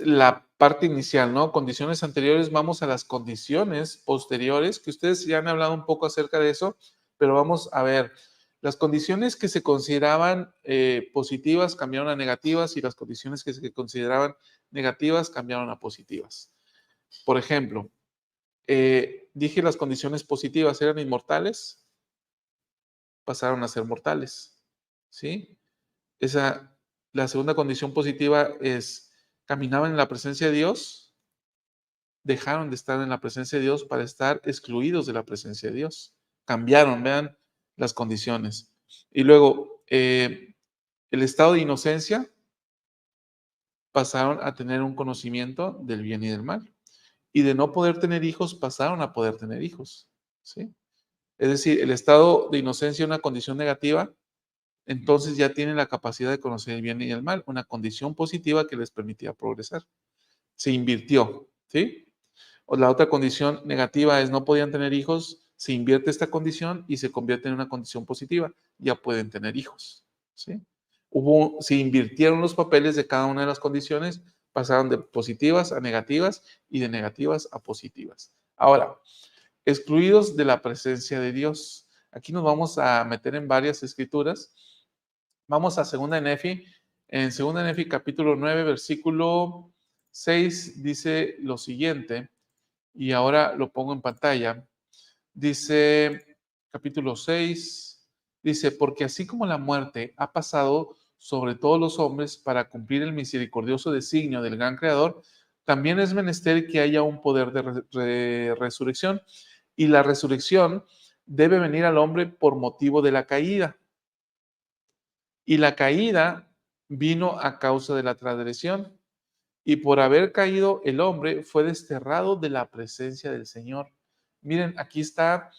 la parte inicial, ¿no? Condiciones anteriores, vamos a las condiciones posteriores, que ustedes ya han hablado un poco acerca de eso, pero vamos a ver, las condiciones que se consideraban positivas cambiaron a negativas y las condiciones que se consideraban negativas cambiaron a positivas. Por ejemplo, dije las condiciones positivas eran inmortales, pasaron a ser mortales, ¿sí? La segunda condición positiva es, caminaban en la presencia de Dios, dejaron de estar en la presencia de Dios para estar excluidos de la presencia de Dios. Cambiaron, vean las condiciones. Y luego, el estado de inocencia, pasaron a tener un conocimiento del bien y del mal. Y de no poder tener hijos, pasaron a poder tener hijos, ¿sí? Es decir, el estado de inocencia, una condición negativa, entonces ya tienen la capacidad de conocer el bien y el mal, una condición positiva que les permitía progresar. Se invirtió, ¿sí? O la otra condición negativa es no podían tener hijos, se invierte esta condición y se convierte en una condición positiva, ya pueden tener hijos, ¿sí? Se invirtieron los papeles de cada una de las condiciones, pasaron de positivas a negativas y de negativas a positivas. Ahora, excluidos de la presencia de Dios. Aquí nos vamos a meter en varias escrituras. Vamos a 2 de Nefi. En 2 de Nefi, capítulo 9, versículo 6, dice lo siguiente, y ahora lo pongo en pantalla. Dice, capítulo 6, dice, porque así como la muerte ha pasado sobre todos los hombres para cumplir el misericordioso designio del gran Creador, también es menester que haya un poder de resurrección, y la resurrección debe venir al hombre por motivo de la caída. Y la caída vino a causa de la transgresión. Y por haber caído el hombre fue desterrado de la presencia del Señor. Miren, aquí está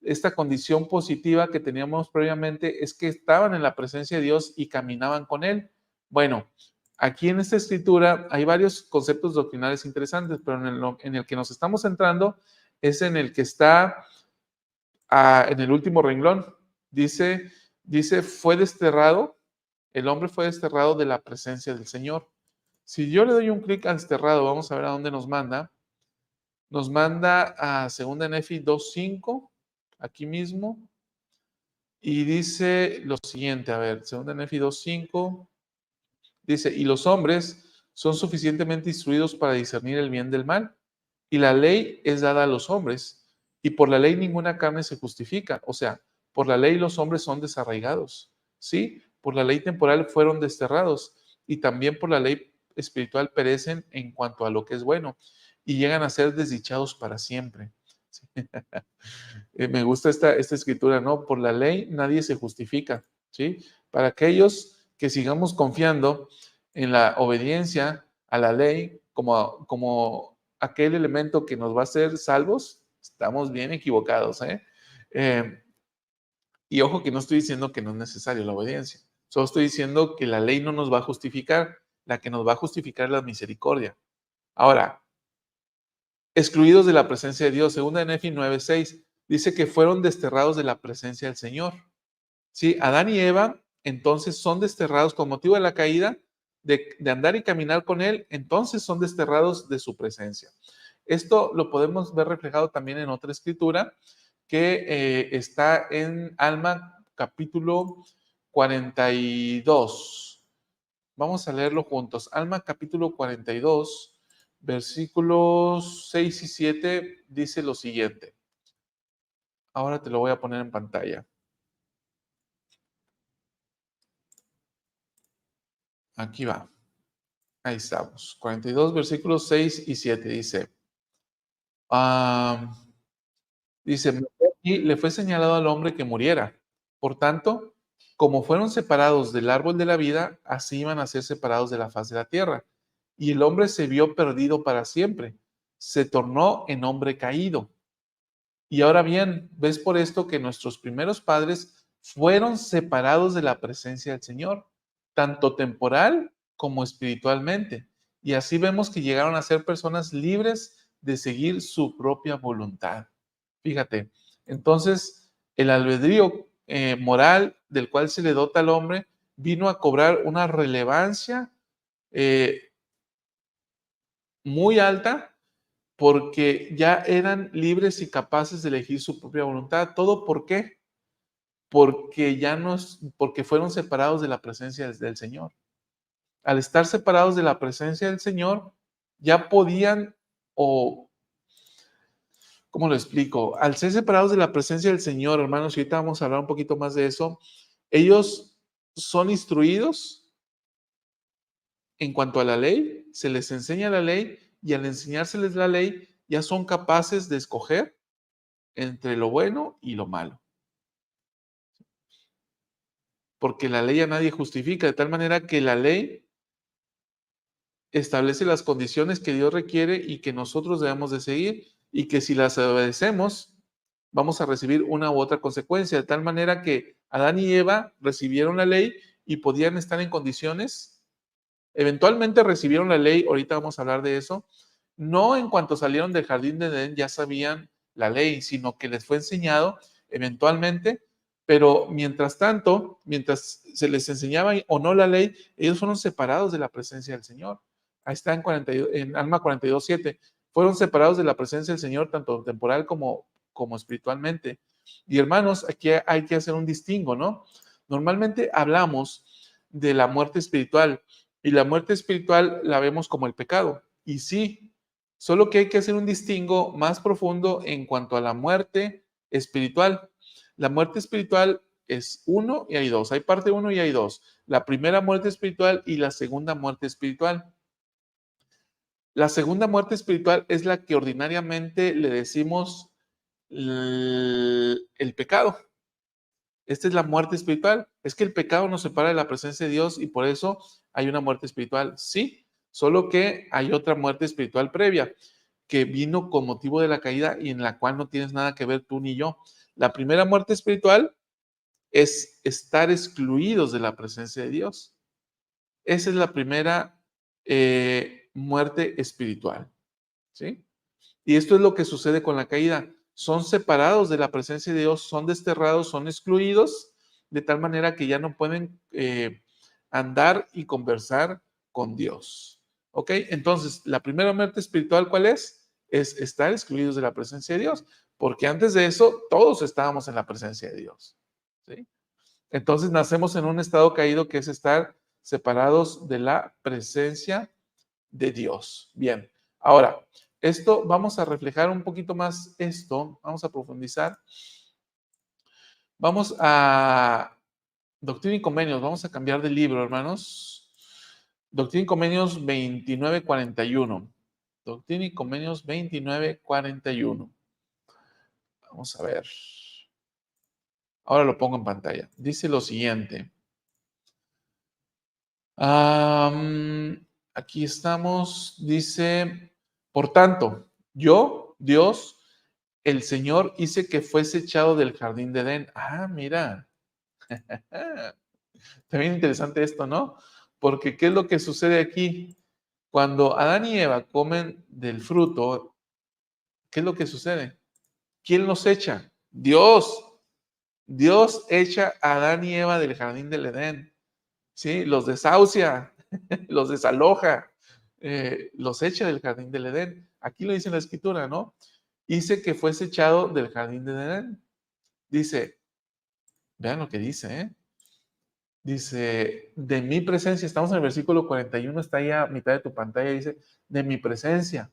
esta condición positiva que teníamos previamente, es que estaban en la presencia de Dios y caminaban con Él. Bueno, aquí en esta escritura hay varios conceptos doctrinales interesantes, pero en el que nos estamos centrando es en el que está en el último renglón. Dice, fue desterrado, el hombre fue desterrado de la presencia del Señor. Si yo le doy un clic a desterrado, vamos a ver a dónde nos manda. Nos manda a 2 de Nefi 2.5, aquí mismo, y dice lo siguiente, a ver, 2 de Nefi 2.5, dice, y los hombres son suficientemente instruidos para discernir el bien del mal, y la ley es dada a los hombres, y por la ley ninguna carne se justifica, o sea, por la ley los hombres son desarraigados, ¿sí? Por la ley temporal fueron desterrados, y también por la ley espiritual perecen en cuanto a lo que es bueno, y llegan a ser desdichados para siempre. ¿Sí? Me gusta esta escritura, ¿no? Por la ley nadie se justifica, ¿sí? Para aquellos que sigamos confiando en la obediencia a la ley como aquel elemento que nos va a hacer salvos, estamos bien equivocados, ¿eh? Y ojo que no estoy diciendo que no es necesario la obediencia, solo estoy diciendo que la ley no nos va a justificar, la que nos va a justificar es la misericordia. Ahora, excluidos de la presencia de Dios, segunda de Nefi 9:6, dice que fueron desterrados de la presencia del Señor. Sí, Adán y Eva entonces son desterrados con motivo de la caída, de andar y caminar con Él, entonces son desterrados de su presencia. Esto lo podemos ver reflejado también en otra escritura que está en Alma capítulo 42. Vamos a leerlo juntos. Alma capítulo 42, versículos 6 y 7 dice lo siguiente. Ahora te lo voy a poner en pantalla. Aquí va. Ahí estamos. 42, versículos 6 y 7 dice. Dice, y le fue señalado al hombre que muriera. Por tanto, como fueron separados del árbol de la vida, así iban a ser separados de la faz de la tierra. Y el hombre se vio perdido para siempre. Se tornó en hombre caído. Y ahora bien, ves por esto que nuestros primeros padres fueron separados de la presencia del Señor, tanto temporal como espiritualmente. Y así vemos que llegaron a ser personas libres de seguir su propia voluntad. Fíjate, entonces el albedrío moral del cual se le dota al hombre vino a cobrar una relevancia eh, muy alta porque ya eran libres y capaces de elegir su propia voluntad. ¿Todo por qué? Porque ya no, porque fueron separados de la presencia del Señor. Al estar separados de la presencia del Señor, ya podían, o, ¿cómo lo explico? Al ser separados de la presencia del Señor, hermanos, y ahorita vamos a hablar un poquito más de eso, ellos son instruidos en cuanto a la ley, se les enseña la ley, y al enseñárseles la ley, ya son capaces de escoger entre lo bueno y lo malo. Porque la ley a nadie justifica, de tal manera que la ley establece las condiciones que Dios requiere y que nosotros debemos de seguir, y que si las obedecemos, vamos a recibir una u otra consecuencia, de tal manera que Adán y Eva recibieron la ley y podían estar en condiciones, eventualmente recibieron la ley, ahorita vamos a hablar de eso, no en cuanto salieron del jardín de Edén ya sabían la ley, sino que les fue enseñado eventualmente, pero mientras tanto, mientras se les enseñaba o no la ley, ellos fueron separados de la presencia del Señor. Ahí está en, 42, en Alma 42:7. Fueron separados de la presencia del Señor, tanto temporal como espiritualmente. Y hermanos, aquí hay que hacer un distingo, ¿no? Normalmente hablamos de la muerte espiritual, y la muerte espiritual la vemos como el pecado. Y sí, solo que hay que hacer un distingo más profundo en cuanto a la muerte espiritual. La muerte espiritual es uno y hay dos. Hay parte uno y hay dos. La primera muerte espiritual y la segunda muerte espiritual. La segunda muerte espiritual es la que ordinariamente le decimos el pecado. Esta es la muerte espiritual. Es que el pecado nos separa de la presencia de Dios y por eso hay una muerte espiritual. Sí, solo que hay otra muerte espiritual previa que vino con motivo de la caída y en la cual no tienes nada que ver tú ni yo. La primera muerte espiritual es estar excluidos de la presencia de Dios. Esa es la primera muerte espiritual. ¿Sí? Y esto es lo que sucede con la caída. Son separados de la presencia de Dios, son desterrados, son excluidos, de tal manera que ya no pueden andar y conversar con Dios. ¿Ok? Entonces, la primera muerte espiritual, ¿cuál es? Es estar excluidos de la presencia de Dios, porque antes de eso todos estábamos en la presencia de Dios. ¿Sí? Entonces, nacemos en un estado caído que es estar separados de la presencia de Dios. Bien, ahora, esto vamos a reflejar un poquito más esto, vamos a profundizar. Vamos a Doctrina y Convenios, vamos a cambiar de libro, hermanos. Doctrina y Convenios 29:41. Doctrina y Convenios 29:41. Vamos a ver. Ahora lo pongo en pantalla. Dice lo siguiente. Aquí estamos. Dice, por tanto, yo, Dios, el Señor, hice que fuese echado del jardín de Edén. Ah, mira. Está bien interesante esto, ¿no? Porque ¿qué es lo que sucede aquí? Cuando Adán y Eva comen del fruto, ¿qué es lo que sucede? ¿Quién los echa? Dios. Dios echa a Adán y Eva del jardín del Edén. ¿Sí? Los desahucia, los desaloja, los echa del jardín del Edén. Aquí lo dice en la escritura, ¿no? Hice que fuese echado del jardín del Edén. Dice, vean lo que dice, ¿eh? Dice, de mi presencia, estamos en el versículo 41, está ahí a mitad de tu pantalla, dice, de mi presencia.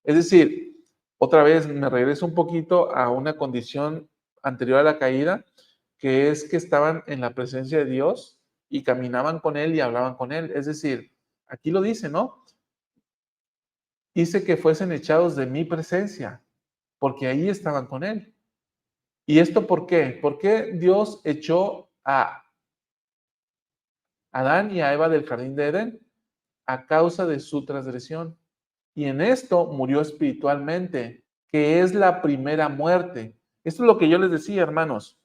Es decir, otra vez me regreso un poquito a una condición anterior a la caída, que es que estaban en la presencia de Dios y caminaban con Él y hablaban con Él. Es decir, aquí lo dice, ¿no? Hice que fuesen echados de mi presencia, porque ahí estaban con Él. ¿Y esto por qué? ¿Por qué Dios echó a Adán y a Eva del jardín de Edén? A causa de su transgresión. Y en esto murió espiritualmente, que es la primera muerte. Esto es lo que yo les decía, hermanos.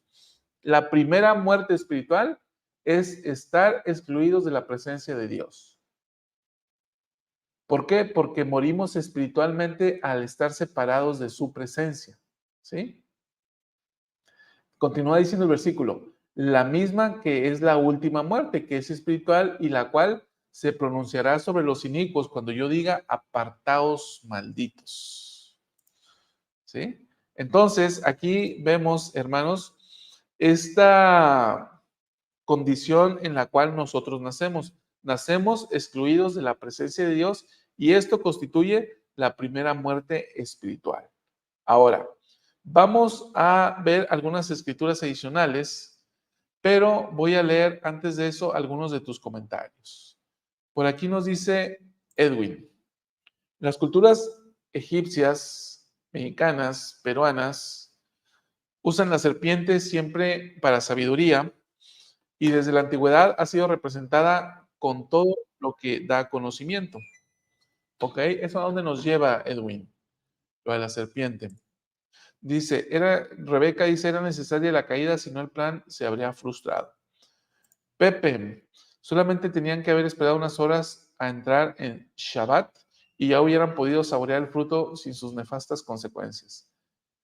La primera muerte espiritual es estar excluidos de la presencia de Dios. ¿Por qué? Porque morimos espiritualmente al estar separados de su presencia. ¿Sí? Continúa diciendo el versículo, la misma que es la última muerte, que es espiritual y la cual se pronunciará sobre los inicuos cuando yo diga apartaos malditos. ¿Sí? Entonces, aquí vemos, hermanos, esta condición en la cual nosotros nacemos. Nacemos excluidos de la presencia de Dios y esto constituye la primera muerte espiritual. Ahora, vamos a ver algunas escrituras adicionales, pero voy a leer antes de eso algunos de tus comentarios. Por aquí nos dice Edwin, las culturas egipcias, mexicanas, peruanas, usan la serpiente siempre para sabiduría y desde la antigüedad ha sido representada con todo lo que da conocimiento. ¿Ok? ¿Eso a dónde nos lleva, Edwin? Lo de la serpiente. Dice, Rebeca dice, era necesaria la caída, si no el plan se habría frustrado. Pepe, solamente tenían que haber esperado unas horas a entrar en Shabbat y ya hubieran podido saborear el fruto sin sus nefastas consecuencias.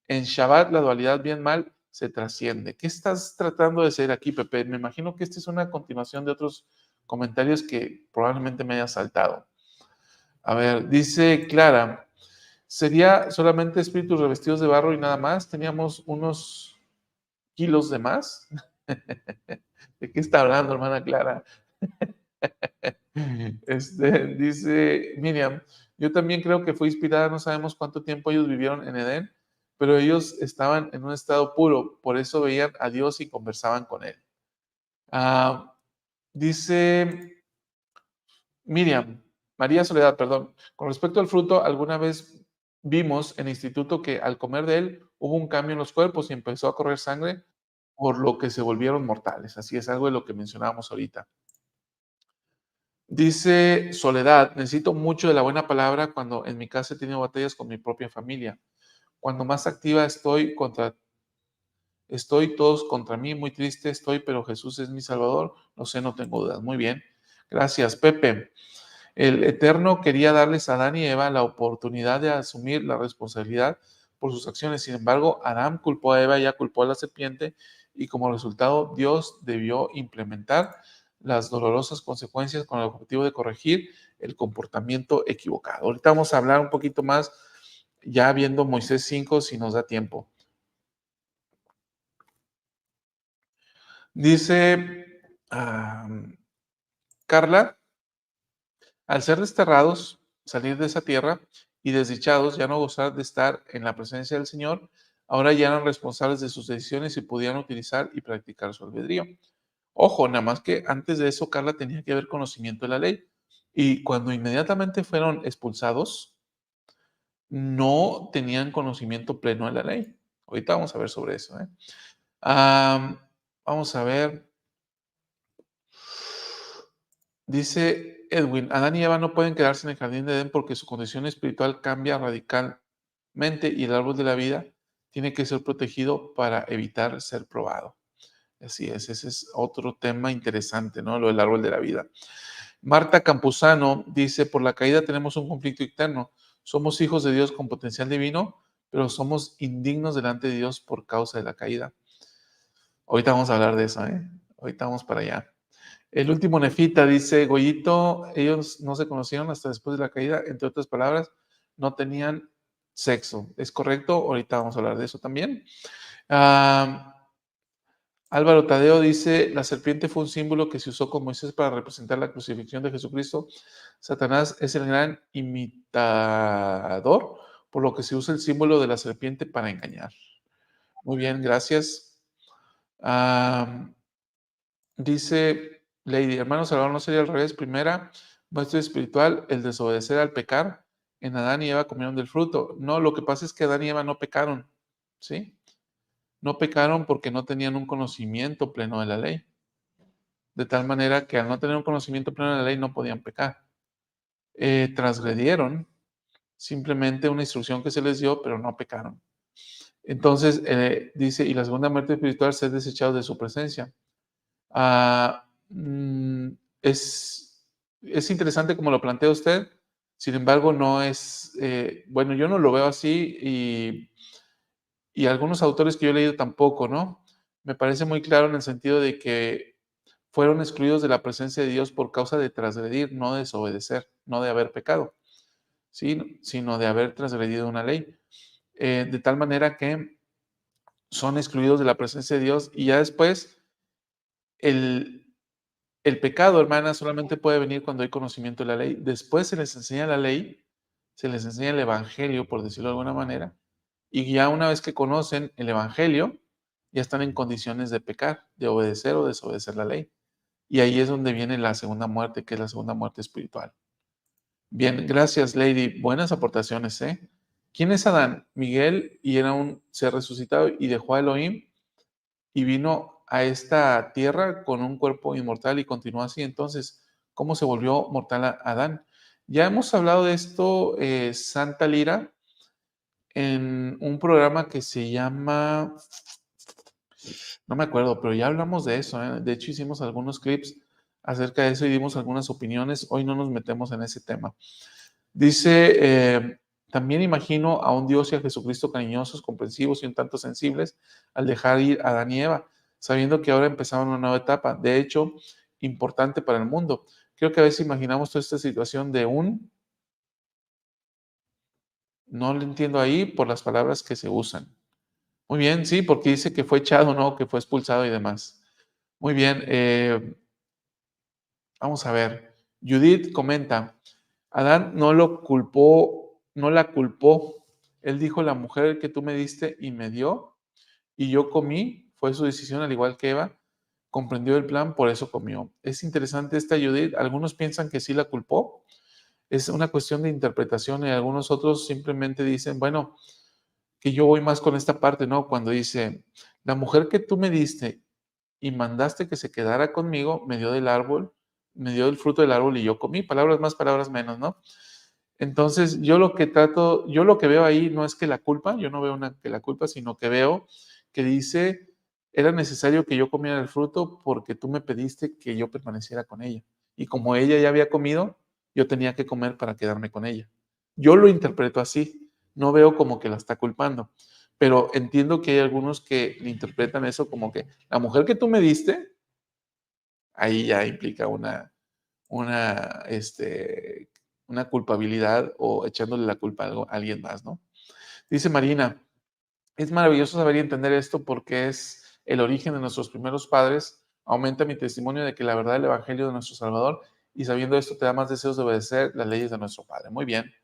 En Shabbat la dualidad bien-mal se trasciende. ¿Qué estás tratando de decir aquí, Pepe? Me imagino que esta es una continuación de otros comentarios que probablemente me haya saltado. A ver, dice Clara, ¿sería solamente espíritus revestidos de barro y nada más? ¿Teníamos unos kilos de más? ¿De qué está hablando, hermana Clara? Dice Miriam, yo también creo que fue inspirada, no sabemos cuánto tiempo ellos vivieron en Edén, pero ellos estaban en un estado puro, por eso veían a Dios y conversaban con Él. Dice Miriam, María Soledad, perdón, con respecto al fruto, alguna vez vimos en el instituto que al comer de él hubo un cambio en los cuerpos y empezó a correr sangre, por lo que se volvieron mortales. Así es algo de lo que mencionábamos ahorita. Dice Soledad, necesito mucho de la buena palabra cuando en mi casa he tenido batallas con mi propia familia. Cuando más activa estoy todos contra mí, muy triste estoy, pero Jesús es mi Salvador. No sé, no tengo dudas. Muy bien. Gracias, Pepe. El Eterno quería darles a Adán y Eva la oportunidad de asumir la responsabilidad por sus acciones. Sin embargo, Adán culpó a Eva, ella culpó a la serpiente y como resultado Dios debió implementar las dolorosas consecuencias con el objetivo de corregir el comportamiento equivocado. Ahorita vamos a hablar un poquito más ya viendo Moisés 5 si nos da tiempo. Dice Carla, al ser desterrados, salir de esa tierra y desdichados, ya no gozar de estar en la presencia del Señor, ahora ya eran responsables de sus decisiones y podían utilizar y practicar su albedrío. Ojo, nada más que antes de eso Carla tenía que haber conocimiento de la ley. Y cuando inmediatamente fueron expulsados, no tenían conocimiento pleno de la ley. Ahorita vamos a ver sobre eso. Vamos a ver. Dice Edwin, Adán y Eva no pueden quedarse en el jardín de Edén porque su condición espiritual cambia radicalmente y el árbol de la vida tiene que ser protegido para evitar ser probado. Así es, ese es otro tema interesante, ¿no? Lo del árbol de la vida. Marta Campuzano dice, por la caída tenemos un conflicto interno. Somos hijos de Dios con potencial divino, pero somos indignos delante de Dios por causa de la caída. Ahorita vamos a hablar de eso, ¿eh? Ahorita vamos para allá. El último nefita dice, Goyito, ellos no se conocieron hasta después de la caída, entre otras palabras, no tenían sexo. ¿Es correcto? Ahorita vamos a hablar de eso también. Álvaro Tadeo dice, la serpiente fue un símbolo que se usó con Moisés para representar la crucifixión de Jesucristo. Satanás es el gran imitador, por lo que se usa el símbolo de la serpiente para engañar. Muy bien, gracias. Dice Lady, hermano Salvador, ¿no sería al revés? Primera, muestra espiritual, el desobedecer al pecar. En Adán y Eva comieron del fruto. No, lo que pasa es que Adán y Eva no pecaron, ¿sí? No pecaron porque no tenían un conocimiento pleno de la ley. De tal manera que al no tener un conocimiento pleno de la ley no podían pecar. Transgredieron simplemente una instrucción que se les dio, pero no pecaron. Entonces, dice, y la segunda muerte espiritual, ser desechados de su presencia. Ah, mm, es interesante como lo plantea usted, sin embargo, no es, bueno, yo no lo veo así y algunos autores que yo he leído tampoco, ¿no? Me parece muy claro en el sentido de que fueron excluidos de la presencia de Dios por causa de transgredir, no de desobedecer, no de haber pecado, ¿sí? Sino de haber transgredido una ley. De tal manera que son excluidos de la presencia de Dios y ya después el, el pecado, hermana, solamente puede venir cuando hay conocimiento de la ley. Después se les enseña la ley, se les enseña el evangelio, por decirlo de alguna manera, y ya una vez que conocen el evangelio, ya están en condiciones de pecar, de obedecer o desobedecer la ley. Y ahí es donde viene la segunda muerte, que es la segunda muerte espiritual. Bien, gracias, Lady. Buenas aportaciones, ¿eh? ¿Quién es Adán? Miguel, y era un ser resucitado y dejó a Elohim y vino a esta tierra con un cuerpo inmortal y continuó así. Entonces, ¿cómo se volvió mortal Adán? Ya hemos hablado de esto, Santa Lira, en un programa que se llama, no me acuerdo, pero ya hablamos de eso, ¿eh? De hecho, hicimos algunos clips acerca de eso y dimos algunas opiniones. Hoy no nos metemos en ese tema. Dice, también imagino a un Dios y a Jesucristo cariñosos, comprensivos y un tanto sensibles al dejar ir a Adán y Eva, sabiendo que ahora empezaban una nueva etapa, de hecho, importante para el mundo. Creo que a veces imaginamos toda esta situación de no lo entiendo ahí por las palabras que se usan. Muy bien, sí, porque dice que fue echado, ¿no? Que fue expulsado y demás. Muy bien, vamos a ver. Judith comenta, Adán no lo culpó, no la culpó. Él dijo, la mujer que tú me diste y me dio, y yo comí, fue su decisión, al igual que Eva, comprendió el plan, por eso comió. Es interesante esta Judith, algunos piensan que sí la culpó, es una cuestión de interpretación y algunos otros simplemente dicen, bueno, que yo voy más con esta parte, ¿no? Cuando dice, la mujer que tú me diste y mandaste que se quedara conmigo, me dio del árbol, me dio el fruto del árbol y yo comí, palabras más, palabras menos, ¿no? Entonces, yo lo que trato, yo lo que veo ahí no es que la culpa, yo no veo que la culpa, sino que veo que dice, era necesario que yo comiera el fruto porque tú me pediste que yo permaneciera con ella. Y como ella ya había comido, yo tenía que comer para quedarme con ella. Yo lo interpreto así, no veo como que la está culpando, pero entiendo que hay algunos que interpretan eso como que la mujer que tú me diste, ahí ya implica una, una culpabilidad o echándole la culpa a alguien más, ¿no? Dice Marina, es maravilloso saber y entender esto porque es el origen de nuestros primeros padres. Aumenta mi testimonio de que la verdad del Evangelio de nuestro Salvador y sabiendo esto te da más deseos de obedecer las leyes de nuestro Padre. Muy bien,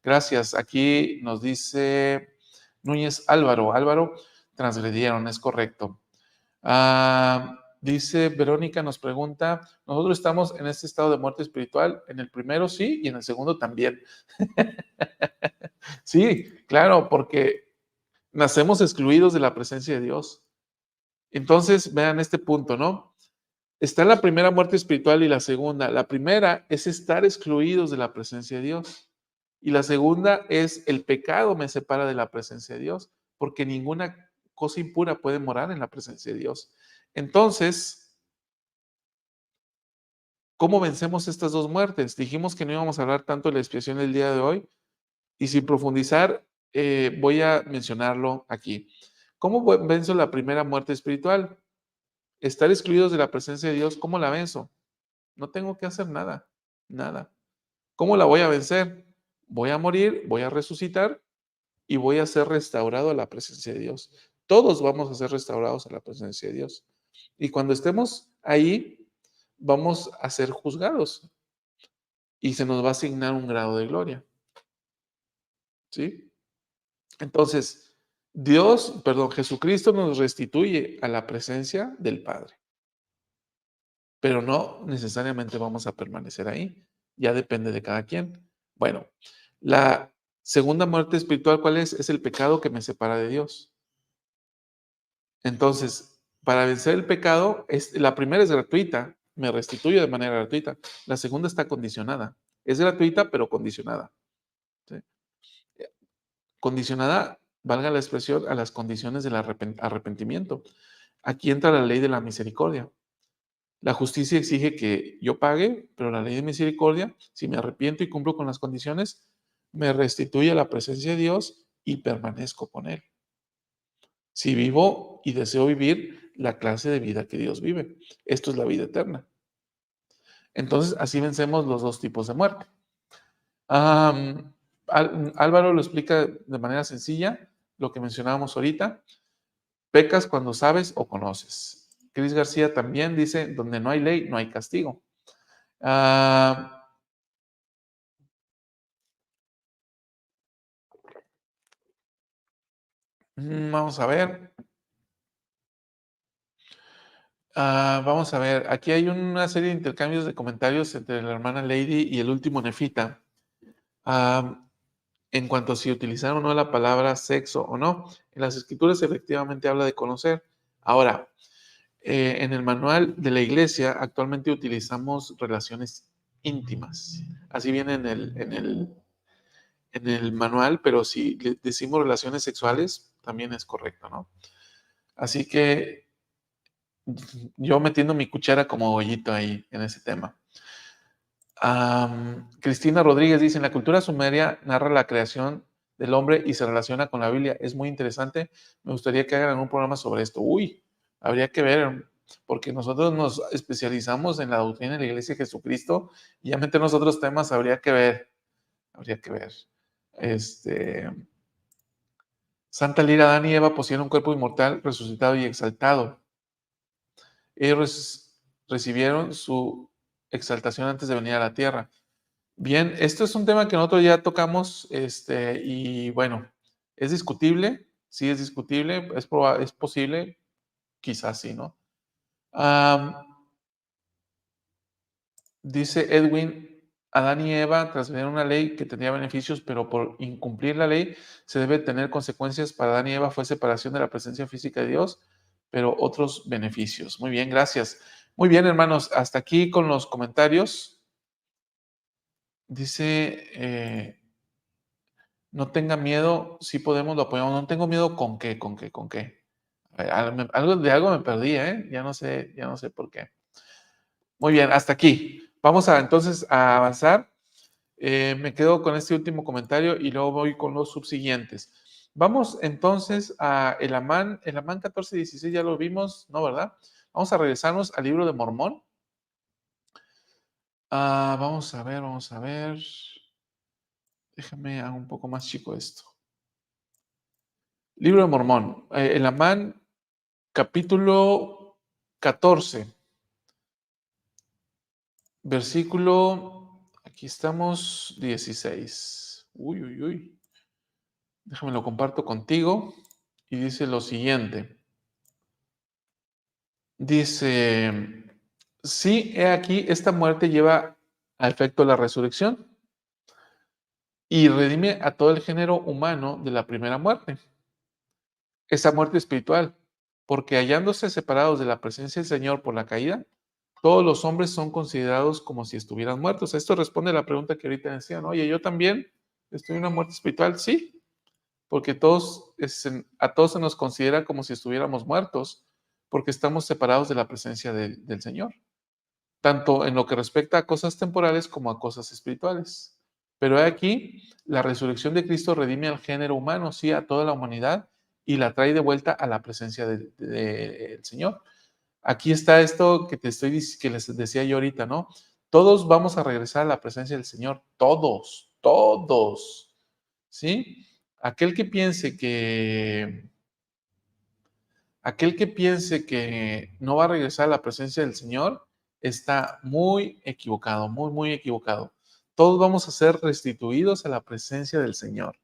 gracias. Aquí nos dice Núñez Álvaro. Álvaro, transgredieron, es correcto. Dice Verónica, nos pregunta, nosotros estamos en este estado de muerte espiritual, en el primero sí y en el segundo también. Sí, claro, porque nacemos excluidos de la presencia de Dios. Entonces, vean este punto, ¿no? Está la primera muerte espiritual y la segunda. La primera es estar excluidos de la presencia de Dios. Y la segunda es el pecado me separa de la presencia de Dios, porque ninguna cosa impura puede morar en la presencia de Dios. Entonces, ¿cómo vencemos estas dos muertes? Dijimos que no íbamos a hablar tanto de la expiación el día de hoy y sin profundizar, voy a mencionarlo aquí. ¿Cómo venzo la primera muerte espiritual? Estar excluidos de la presencia de Dios, ¿cómo la venzo? No tengo que hacer nada, nada. ¿Cómo la voy a vencer? Voy a morir, voy a resucitar y voy a ser restaurado a la presencia de Dios. Todos vamos a ser restaurados a la presencia de Dios. Y cuando estemos ahí, vamos a ser juzgados y se nos va a asignar un grado de gloria, ¿sí? Entonces, Jesucristo nos restituye a la presencia del Padre, pero no necesariamente vamos a permanecer ahí. Ya depende de cada quien. Bueno, la segunda muerte espiritual, ¿cuál es? Es el pecado que me separa de Dios. Entonces, para vencer el pecado, la primera es gratuita, me restituye de manera gratuita. La segunda está condicionada. Es gratuita, pero condicionada, ¿sí? Condicionada, valga la expresión, a las condiciones del arrepentimiento. Aquí entra la ley de la misericordia. La justicia exige que yo pague, pero la ley de misericordia, si me arrepiento y cumplo con las condiciones, me restituye a la presencia de Dios y permanezco con Él. Si vivo y deseo vivir la clase de vida que Dios vive, esto es la vida eterna. Entonces, así vencemos los dos tipos de muerte. Álvaro lo explica de manera sencilla, lo que mencionábamos ahorita. Pecas cuando sabes o conoces. Cris García también dice, donde no hay ley, no hay castigo. Vamos a ver. Vamos a ver. Aquí hay una serie de intercambios de comentarios entre la hermana Lady y el último Nefita. En cuanto a si utilizaron o no la palabra sexo o no. En las escrituras efectivamente habla de conocer. Ahora, en el manual de la iglesia actualmente utilizamos relaciones íntimas. Así viene en el manual, pero si decimos relaciones sexuales, también es correcto, ¿no? Así que yo metiendo mi cuchara como bollito ahí en ese tema. Cristina Rodríguez dice, en la cultura sumeria narra la creación del hombre y se relaciona con la Biblia. Es muy interesante. Me gustaría que hagan un programa sobre esto. Uy, habría que ver, porque nosotros nos especializamos en la doctrina de la Iglesia de Jesucristo y ya meternos otros temas habría que ver. Habría que ver. Santa Lira, Adán y Eva poseían un cuerpo inmortal, resucitado y exaltado. Ellos recibieron su exaltación antes de venir a la tierra. Bien, esto es un tema que nosotros ya tocamos, y bueno, es discutible, sí es discutible, es posible, quizás sí, ¿no? Dice Edwin, Adán y Eva transmitieron una ley que tenía beneficios, pero por incumplir la ley se debe tener consecuencias. Para Adán y Eva fue separación de la presencia física de Dios, pero otros beneficios. Muy bien, gracias. Muy bien, hermanos, hasta aquí con los comentarios. Dice, no tenga miedo, sí podemos, lo apoyamos. No tengo miedo con qué, con qué, con qué. A ver, algo me perdí, ¿eh? Ya no sé por qué. Muy bien, hasta aquí. Vamos entonces a avanzar. Me quedo con este último comentario y luego voy con los subsiguientes. Vamos entonces a el Amán 14:16, ya lo vimos, ¿no, verdad? Vamos a regresarnos al libro de Mormón. Vamos a ver. Déjame hago un poco más chico esto. Libro de Mormón, el Amán, capítulo 14, versículo, aquí estamos, 16. Uy. Déjame lo comparto contigo. Y dice lo siguiente. Dice, sí, he aquí, esta muerte lleva a efecto la resurrección y redime a todo el género humano de la primera muerte, esa muerte espiritual, porque hallándose separados de la presencia del Señor por la caída, todos los hombres son considerados como si estuvieran muertos. Esto responde a la pregunta que ahorita decían, oye, yo también estoy en una muerte espiritual. Sí, porque a todos se nos considera como si estuviéramos muertos, porque estamos separados de la presencia del Señor, tanto en lo que respecta a cosas temporales como a cosas espirituales. Pero aquí, la resurrección de Cristo redime al género humano, sí, a toda la humanidad, y la trae de vuelta a la presencia del Señor. Aquí está esto que les decía yo ahorita, ¿no? Todos vamos a regresar a la presencia del Señor, todos, ¿sí? Aquel que piense Aquel que piense que no va a regresar a la presencia del Señor está muy equivocado, muy, muy equivocado. Todos vamos a ser restituidos a la presencia del Señor.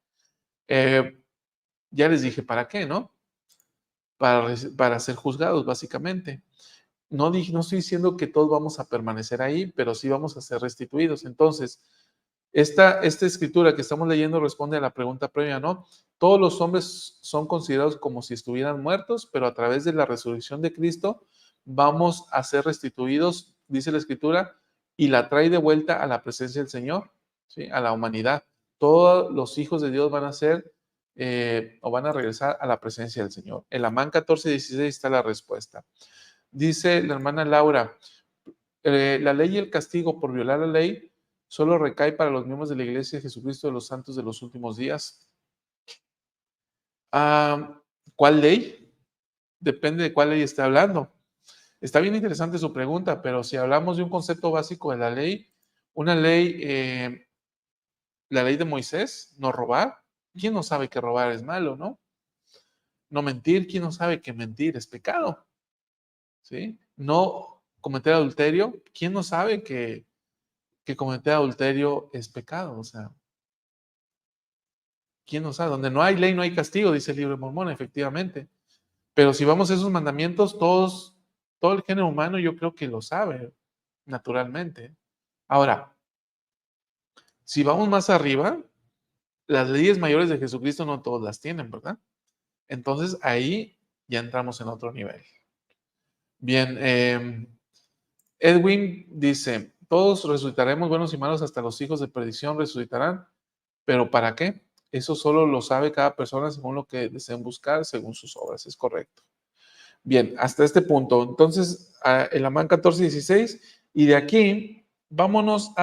Ya les dije, ¿para qué, no? Para ser juzgados, básicamente. No estoy diciendo que todos vamos a permanecer ahí, pero sí vamos a ser restituidos. Entonces, esta escritura que estamos leyendo responde a la pregunta previa, ¿no? Todos los hombres son considerados como si estuvieran muertos, pero a través de la resurrección de Cristo vamos a ser restituidos, dice la escritura, y la trae de vuelta a la presencia del Señor, ¿sí? A la humanidad. Todos los hijos de Dios van a ser o van a regresar a la presencia del Señor. En Amán 14:16 está la respuesta. Dice la hermana Laura, la ley y el castigo por violar la ley solo recae para los miembros de la Iglesia de Jesucristo de los Santos de los últimos días. ¿Cuál ley? Depende de cuál ley esté hablando. Está bien interesante su pregunta, pero si hablamos de un concepto básico de la ley, una ley, la ley de Moisés, no robar. ¿Quién no sabe que robar es malo, no? No mentir, ¿quién no sabe que mentir es pecado? ¿Sí? No cometer adulterio, ¿quién no sabe que cometer adulterio es pecado? O sea, ¿quién no sabe? Donde no hay ley, no hay castigo, dice el libro de Mormón, efectivamente. Pero si vamos a esos mandamientos, todo el género humano yo creo que lo sabe, naturalmente. Ahora, si vamos más arriba, las leyes mayores de Jesucristo no todos las tienen, ¿verdad? Entonces ahí ya entramos en otro nivel. Bien, Edwin dice, todos resucitaremos buenos y malos, hasta los hijos de perdición resucitarán, pero ¿para qué? Eso solo lo sabe cada persona según lo que deseen buscar, según sus obras, es correcto. Bien, hasta este punto. Entonces, el Amán 14:16, y de aquí vámonos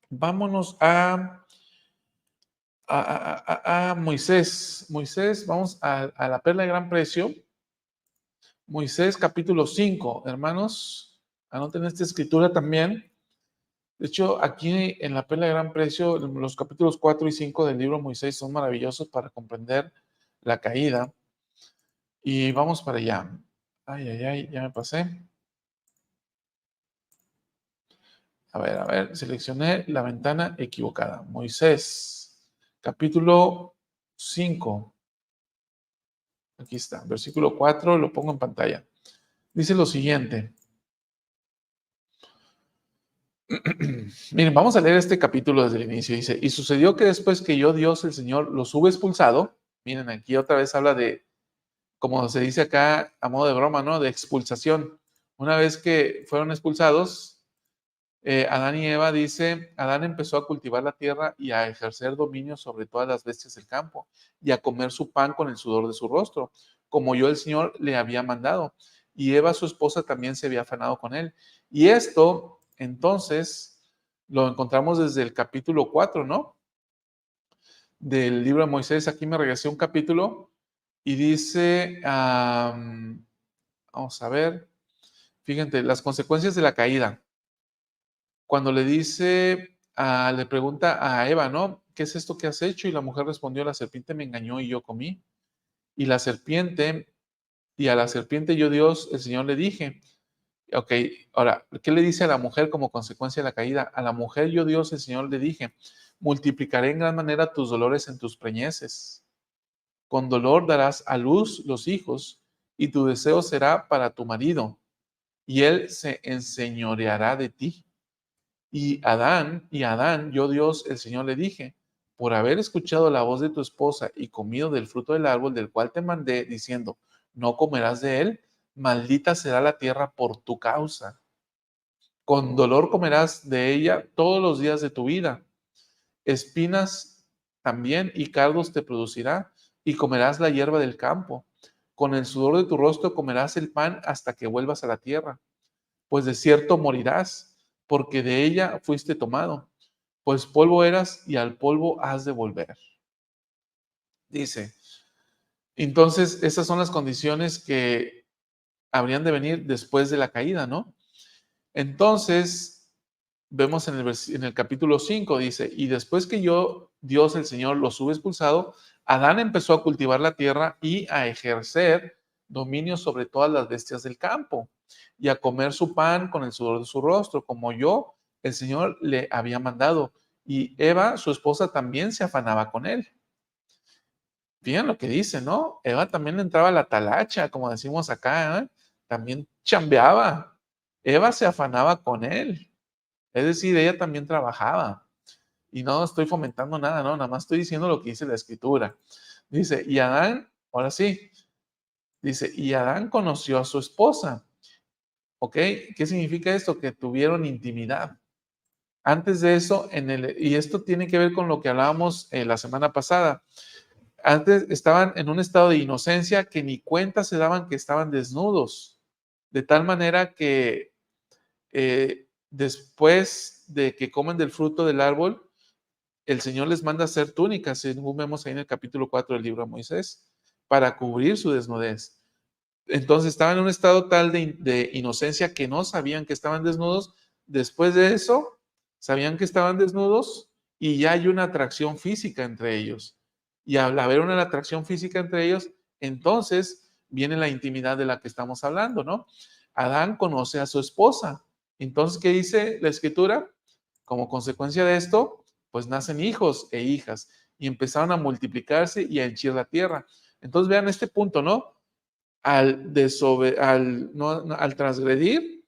vámonos a Moisés. Moisés, vamos a la perla de gran precio. Moisés capítulo 5, hermanos, anoten esta escritura también. De hecho, aquí en la perla de gran precio, los capítulos 4 y 5 del libro de Moisés son maravillosos para comprender la caída. Y vamos para allá. Ay, ay, ay, ya me pasé. A ver, seleccioné la ventana equivocada. Moisés, capítulo 5. Aquí está, versículo 4, lo pongo en pantalla. Dice lo siguiente. Miren, vamos a leer este capítulo desde el inicio. Dice, y sucedió que después que yo, Dios, el Señor, los hube expulsado, miren, aquí otra vez habla de, como se dice acá a modo de broma, ¿no? De expulsación. Una vez que fueron expulsados, Adán y Eva dice, Adán empezó a cultivar la tierra y a ejercer dominio sobre todas las bestias del campo y a comer su pan con el sudor de su rostro, como yo el Señor le había mandado. Y Eva, su esposa, también se había afanado con él. Y esto, entonces, lo encontramos desde el capítulo 4, ¿no? Del libro de Moisés. Aquí me regresé un capítulo y dice, vamos a ver, fíjense, las consecuencias de la caída. Cuando le dice, le pregunta a Eva, ¿no? ¿Qué es esto que has hecho? Y la mujer respondió, la serpiente me engañó y yo comí. Y a la serpiente yo Dios, el Señor le dije, ok, ahora, ¿qué le dice a la mujer como consecuencia de la caída? A la mujer yo Dios, el Señor le dije, multiplicaré en gran manera tus dolores en tus preñeces. Con dolor darás a luz los hijos y tu deseo será para tu marido y él se enseñoreará de ti. Y Adán, yo Dios, el Señor le dije, por haber escuchado la voz de tu esposa y comido del fruto del árbol del cual te mandé, diciendo, no comerás de él, maldita será la tierra por tu causa. Con dolor comerás de ella todos los días de tu vida. Espinas también y cardos te producirá, y comerás la hierba del campo. Con el sudor de tu rostro comerás el pan hasta que vuelvas a la tierra, pues de cierto morirás, porque de ella fuiste tomado, pues polvo eras y al polvo has de volver. Dice, entonces esas son las condiciones que habrían de venir después de la caída, ¿no? Entonces, vemos en el capítulo 5, dice, y después que Dios el Señor, los hubo expulsado, Adán empezó a cultivar la tierra y a ejercer dominio sobre todas las bestias del campo y a comer su pan con el sudor de su rostro, como yo, el Señor, le había mandado. Y Eva, su esposa, también se afanaba con él. Fíjense lo que dice, ¿no? Eva también le entraba a la talacha, como decimos acá, ¿eh? También chambeaba. Eva se afanaba con él. Es decir, ella también trabajaba. Y no estoy fomentando nada, no, nada más estoy diciendo lo que dice la escritura. Dice, y Adán, ahora sí, dice, y Adán conoció a su esposa. ¿Ok? ¿Qué significa esto? Que tuvieron intimidad. Antes de eso, y esto tiene que ver con lo que hablábamos la semana pasada. Antes estaban en un estado de inocencia que ni cuenta se daban que estaban desnudos. De tal manera que después de que comen del fruto del árbol, el Señor les manda hacer túnicas, según vemos ahí en el capítulo 4 del libro de Moisés, para cubrir su desnudez. Entonces estaban en un estado tal de inocencia que no sabían que estaban desnudos. Después de eso, sabían que estaban desnudos y ya hay una atracción física entre ellos. Y al haber una atracción física entre ellos, entonces viene la intimidad de la que estamos hablando, ¿no? Adán conoce a su esposa. Entonces, ¿qué dice la escritura? Como consecuencia de esto, pues nacen hijos e hijas y empezaron a multiplicarse y a henchir la tierra. Entonces vean este punto, ¿no? Al transgredir,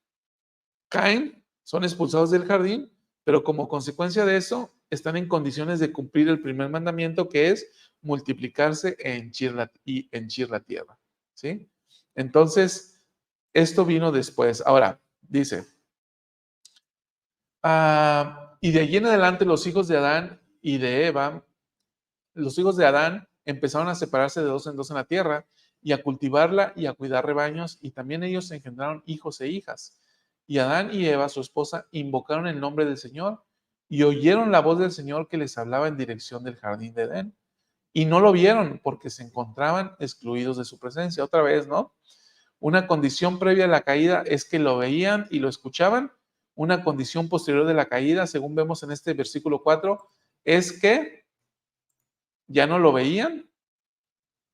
caen, son expulsados del jardín, pero como consecuencia de eso, están en condiciones de cumplir el primer mandamiento, que es multiplicarse y henchir la tierra. ¿Sí? Entonces, esto vino después. Ahora, dice, y de allí en adelante los hijos de Adán y de Eva, los hijos de Adán empezaron a separarse de dos en dos en la tierra y a cultivarla y a cuidar rebaños, y también ellos engendraron hijos e hijas. Y Adán y Eva, su esposa, invocaron el nombre del Señor y oyeron la voz del Señor que les hablaba en dirección del jardín de Edén. Y no lo vieron porque se encontraban excluidos de su presencia. Otra vez, ¿no? Una condición previa a la caída es que lo veían y lo escuchaban. Una condición posterior de la caída, según vemos en este versículo 4, es que ya no lo veían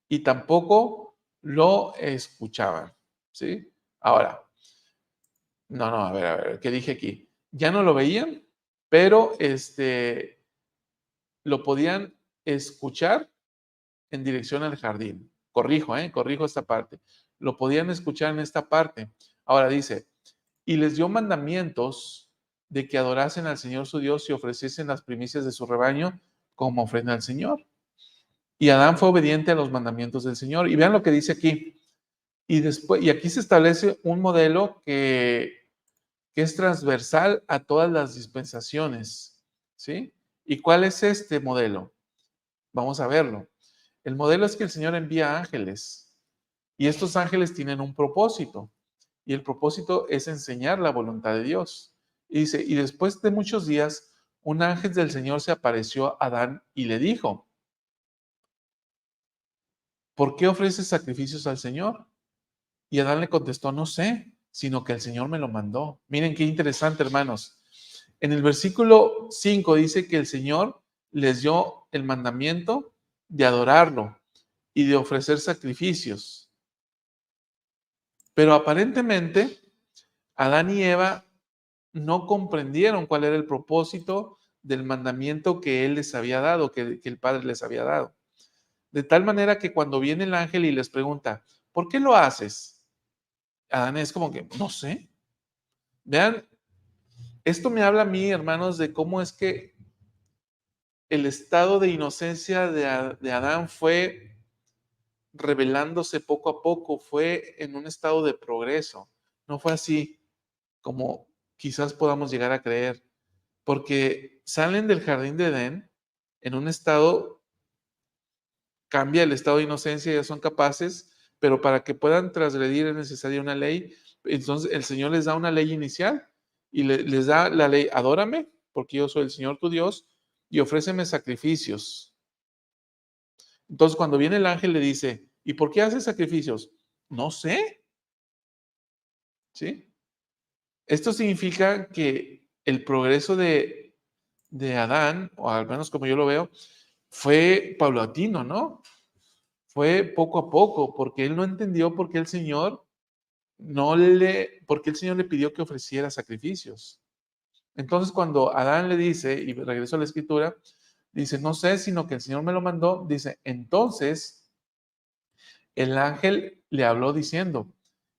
y tampoco lo escuchaban, ¿sí? Ahora, no, a ver, ¿qué dije aquí? Ya no lo veían, pero lo podían escuchar en dirección al jardín. Corrijo esta parte. Lo podían escuchar en esta parte. Ahora dice, y les dio mandamientos de que adorasen al Señor su Dios y ofreciesen las primicias de su rebaño como ofrenda al Señor. Y Adán fue obediente a los mandamientos del Señor. Y vean lo que dice aquí. Y aquí se establece un modelo que es transversal a todas las dispensaciones. ¿Sí? ¿Y cuál es este modelo? Vamos a verlo. El modelo es que el Señor envía ángeles y estos ángeles tienen un propósito y el propósito es enseñar la voluntad de Dios. Y dice, y después de muchos días, un ángel del Señor se apareció a Adán y le dijo, ¿por qué ofreces sacrificios al Señor? Y Adán le contestó, no sé, sino que el Señor me lo mandó. Miren qué interesante, hermanos. En el versículo 5 dice que el Señor les dio el mandamiento de adorarlo y de ofrecer sacrificios. Pero aparentemente, Adán y Eva no comprendieron cuál era el propósito del mandamiento que Él les había dado, que el Padre les había dado. De tal manera que cuando viene el ángel y les pregunta, ¿por qué lo haces? Adán es como que, no sé. Vean, esto me habla a mí, hermanos, de cómo es que el estado de inocencia de Adán fue revelándose poco a poco, fue en un estado de progreso. No fue así como quizás podamos llegar a creer, porque salen del jardín de Edén en un estado, cambia el estado de inocencia, ya son capaces, pero para que puedan transgredir es necesaria una ley. Entonces el Señor les da una ley inicial y les da la ley, adórame, porque yo soy el Señor tu Dios, y ofréceme sacrificios. Entonces cuando viene el ángel le dice, ¿y por qué haces sacrificios? No sé, ¿sí? Esto significa que el progreso de Adán, o al menos como yo lo veo, fue paulatino, ¿no? Fue poco a poco, porque él no entendió por qué el Señor le pidió que ofreciera sacrificios. Entonces, cuando Adán le dice, y regreso a la escritura, dice, no sé, sino que el Señor me lo mandó, dice, entonces el ángel le habló diciendo,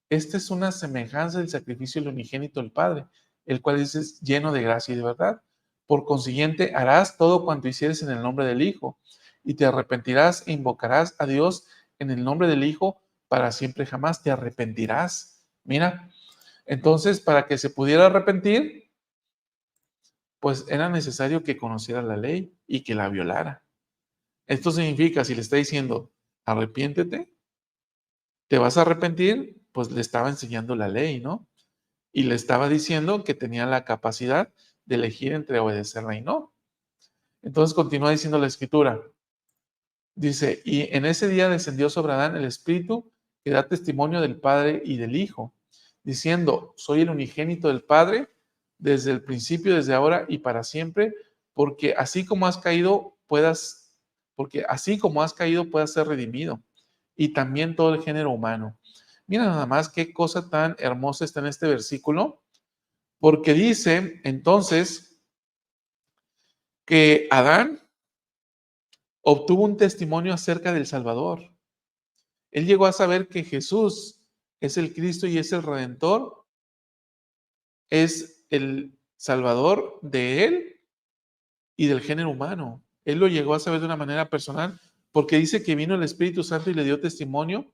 esta es una semejanza del sacrificio del unigénito del Padre, el cual es lleno de gracia y de verdad. Por consiguiente, harás todo cuanto hicieres en el nombre del Hijo, y te arrepentirás e invocarás a Dios en el nombre del Hijo para siempre jamás. Te arrepentirás. Mira, entonces, para que se pudiera arrepentir, pues era necesario que conociera la ley y que la violara. Esto significa, si le está diciendo, arrepiéntete, te vas a arrepentir, pues le estaba enseñando la ley, ¿no? Y le estaba diciendo que tenía la capacidad de elegir entre obedecerla y no. Entonces continúa diciendo la escritura. Dice, y en ese día descendió sobre Adán el Espíritu que da testimonio del Padre y del Hijo, diciendo, soy el unigénito del Padre desde el principio, desde ahora y para siempre, porque así como has caído, puedas ser redimido, y también todo el género humano. Mira nada más qué cosa tan hermosa está en este versículo, porque dice entonces que Adán obtuvo un testimonio acerca del Salvador. Él llegó a saber que Jesús es el Cristo y es el Redentor, es el Salvador de él y del género humano. Él lo llegó a saber de una manera personal porque dice que vino el Espíritu Santo y le dio testimonio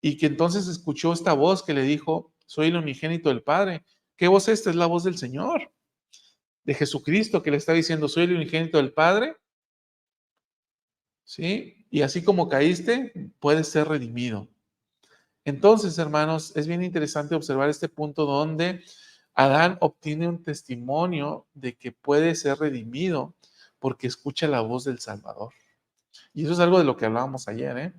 y que entonces escuchó esta voz que le dijo, soy el unigénito del Padre. ¿Qué voz es esta? Es la voz del Señor, de Jesucristo, que le está diciendo, soy el unigénito del Padre, ¿sí? Y así como caíste, puedes ser redimido. Entonces, hermanos, es bien interesante observar este punto donde Adán obtiene un testimonio de que puede ser redimido porque escucha la voz del Salvador. Y eso es algo de lo que hablábamos ayer,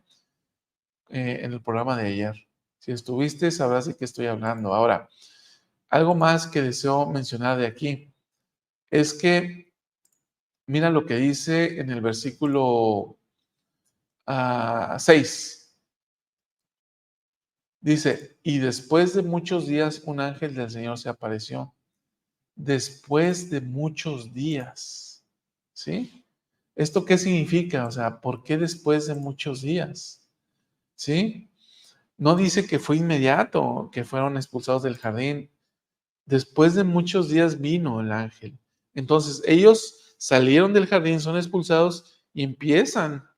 en el programa de ayer. Si estuviste, sabrás de qué estoy hablando. Ahora, algo más que deseo mencionar de aquí es que, mira lo que dice en el versículo 6. Dice, y después de muchos días un ángel del Señor se apareció. Después de muchos días, ¿sí? ¿Esto qué significa? O sea, ¿por qué después de muchos días? ¿Sí? No dice que fue inmediato, que fueron expulsados del jardín. Después de muchos días vino el ángel. Entonces, ellos salieron del jardín, son expulsados y empiezan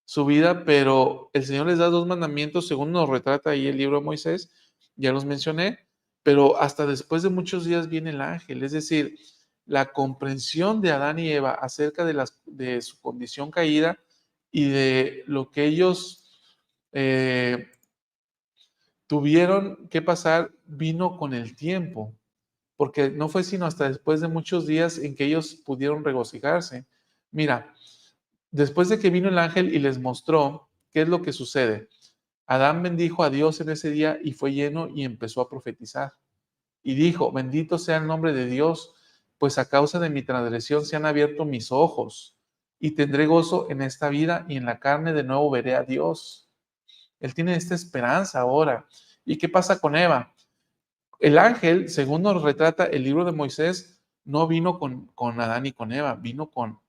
su vida, pero el Señor les da dos mandamientos, según nos retrata ahí el libro de Moisés, ya los mencioné, pero hasta después de muchos días viene el ángel, es decir, la comprensión de Adán y Eva acerca de su condición caída y de lo que ellos eh, tuvieron que pasar vino con el tiempo, porque no fue sino hasta después de muchos días en que ellos pudieron regocijarse. Mira, después de que vino el ángel y les mostró qué es lo que sucede, Adán bendijo a Dios en ese día y fue lleno y empezó a profetizar. Y dijo, bendito sea el nombre de Dios, pues a causa de mi transgresión se han abierto mis ojos y tendré gozo en esta vida y en la carne de nuevo veré a Dios. Él tiene esta esperanza ahora. ¿Y qué pasa con Eva? El ángel, según nos retrata el libro de Moisés, no vino con Adán y con Eva, vino con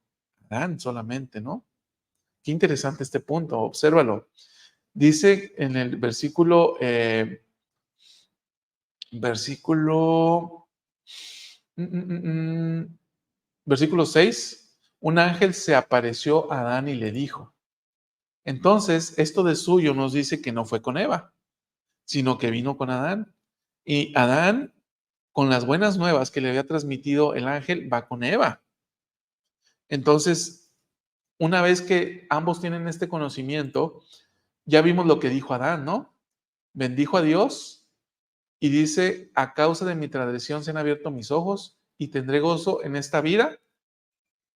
Adán solamente, ¿no? Qué interesante este punto, obsérvalo. Dice en el versículo, versículo 6, un ángel se apareció a Adán y le dijo. Entonces, esto de suyo nos dice que no fue con Eva, sino que vino con Adán. Y Adán, con las buenas nuevas que le había transmitido el ángel, va con Eva. Entonces, una vez que ambos tienen este conocimiento, ya vimos lo que dijo Adán, ¿no? Bendijo a Dios y dice, a causa de mi transgresión se han abierto mis ojos y tendré gozo en esta vida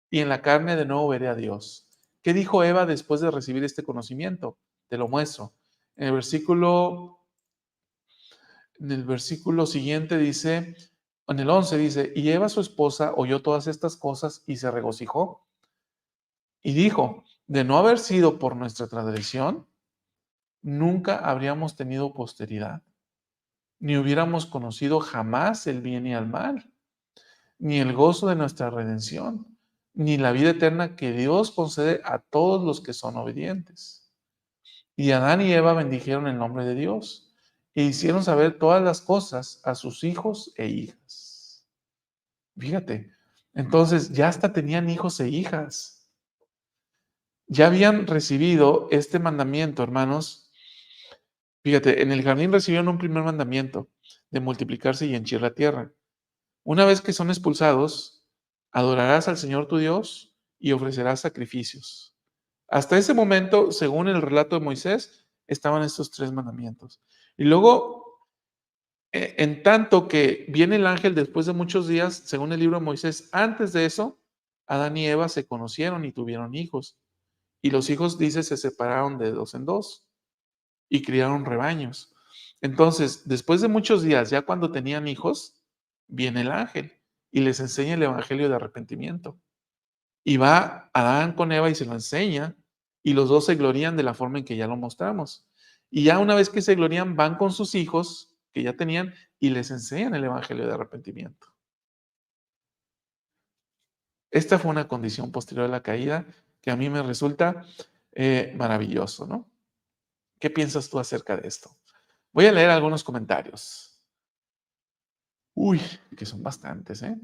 y en la carne de nuevo veré a Dios. ¿Qué dijo Eva después de recibir este conocimiento? Te lo muestro. En el versículo siguiente dice, En el 11 dice, y Eva su esposa oyó todas estas cosas y se regocijó y dijo, de no haber sido por nuestra transgresión, nunca habríamos tenido posteridad, ni hubiéramos conocido jamás el bien y el mal, ni el gozo de nuestra redención, ni la vida eterna que Dios concede a todos los que son obedientes. Y Adán y Eva bendijeron el nombre de Dios e hicieron saber todas las cosas a sus hijos e hijas. Fíjate, entonces ya hasta tenían hijos e hijas. Ya habían recibido este mandamiento, hermanos. Fíjate, en el jardín recibieron un primer mandamiento de multiplicarse y henchir la tierra. Una vez que son expulsados, adorarás al Señor tu Dios y ofrecerás sacrificios. Hasta ese momento, según el relato de Moisés, estaban estos tres mandamientos. Y luego, en tanto que viene el ángel después de muchos días, según el libro de Moisés, antes de eso, Adán y Eva se conocieron y tuvieron hijos. Y los hijos, dice, se separaron de dos en dos y criaron rebaños. Entonces, después de muchos días, ya cuando tenían hijos, viene el ángel y les enseña el evangelio de arrepentimiento. Y va Adán con Eva y se lo enseña, y los dos se glorían de la forma en que ya lo mostramos. Y ya una vez que se glorían, van con sus hijos que ya tenían y les enseñan el evangelio de arrepentimiento. Esta fue una condición posterior a la caída que a mí me resulta maravilloso, ¿no? ¿Qué piensas tú acerca de esto? Voy a leer algunos comentarios. Uy, que son bastantes, ¿eh?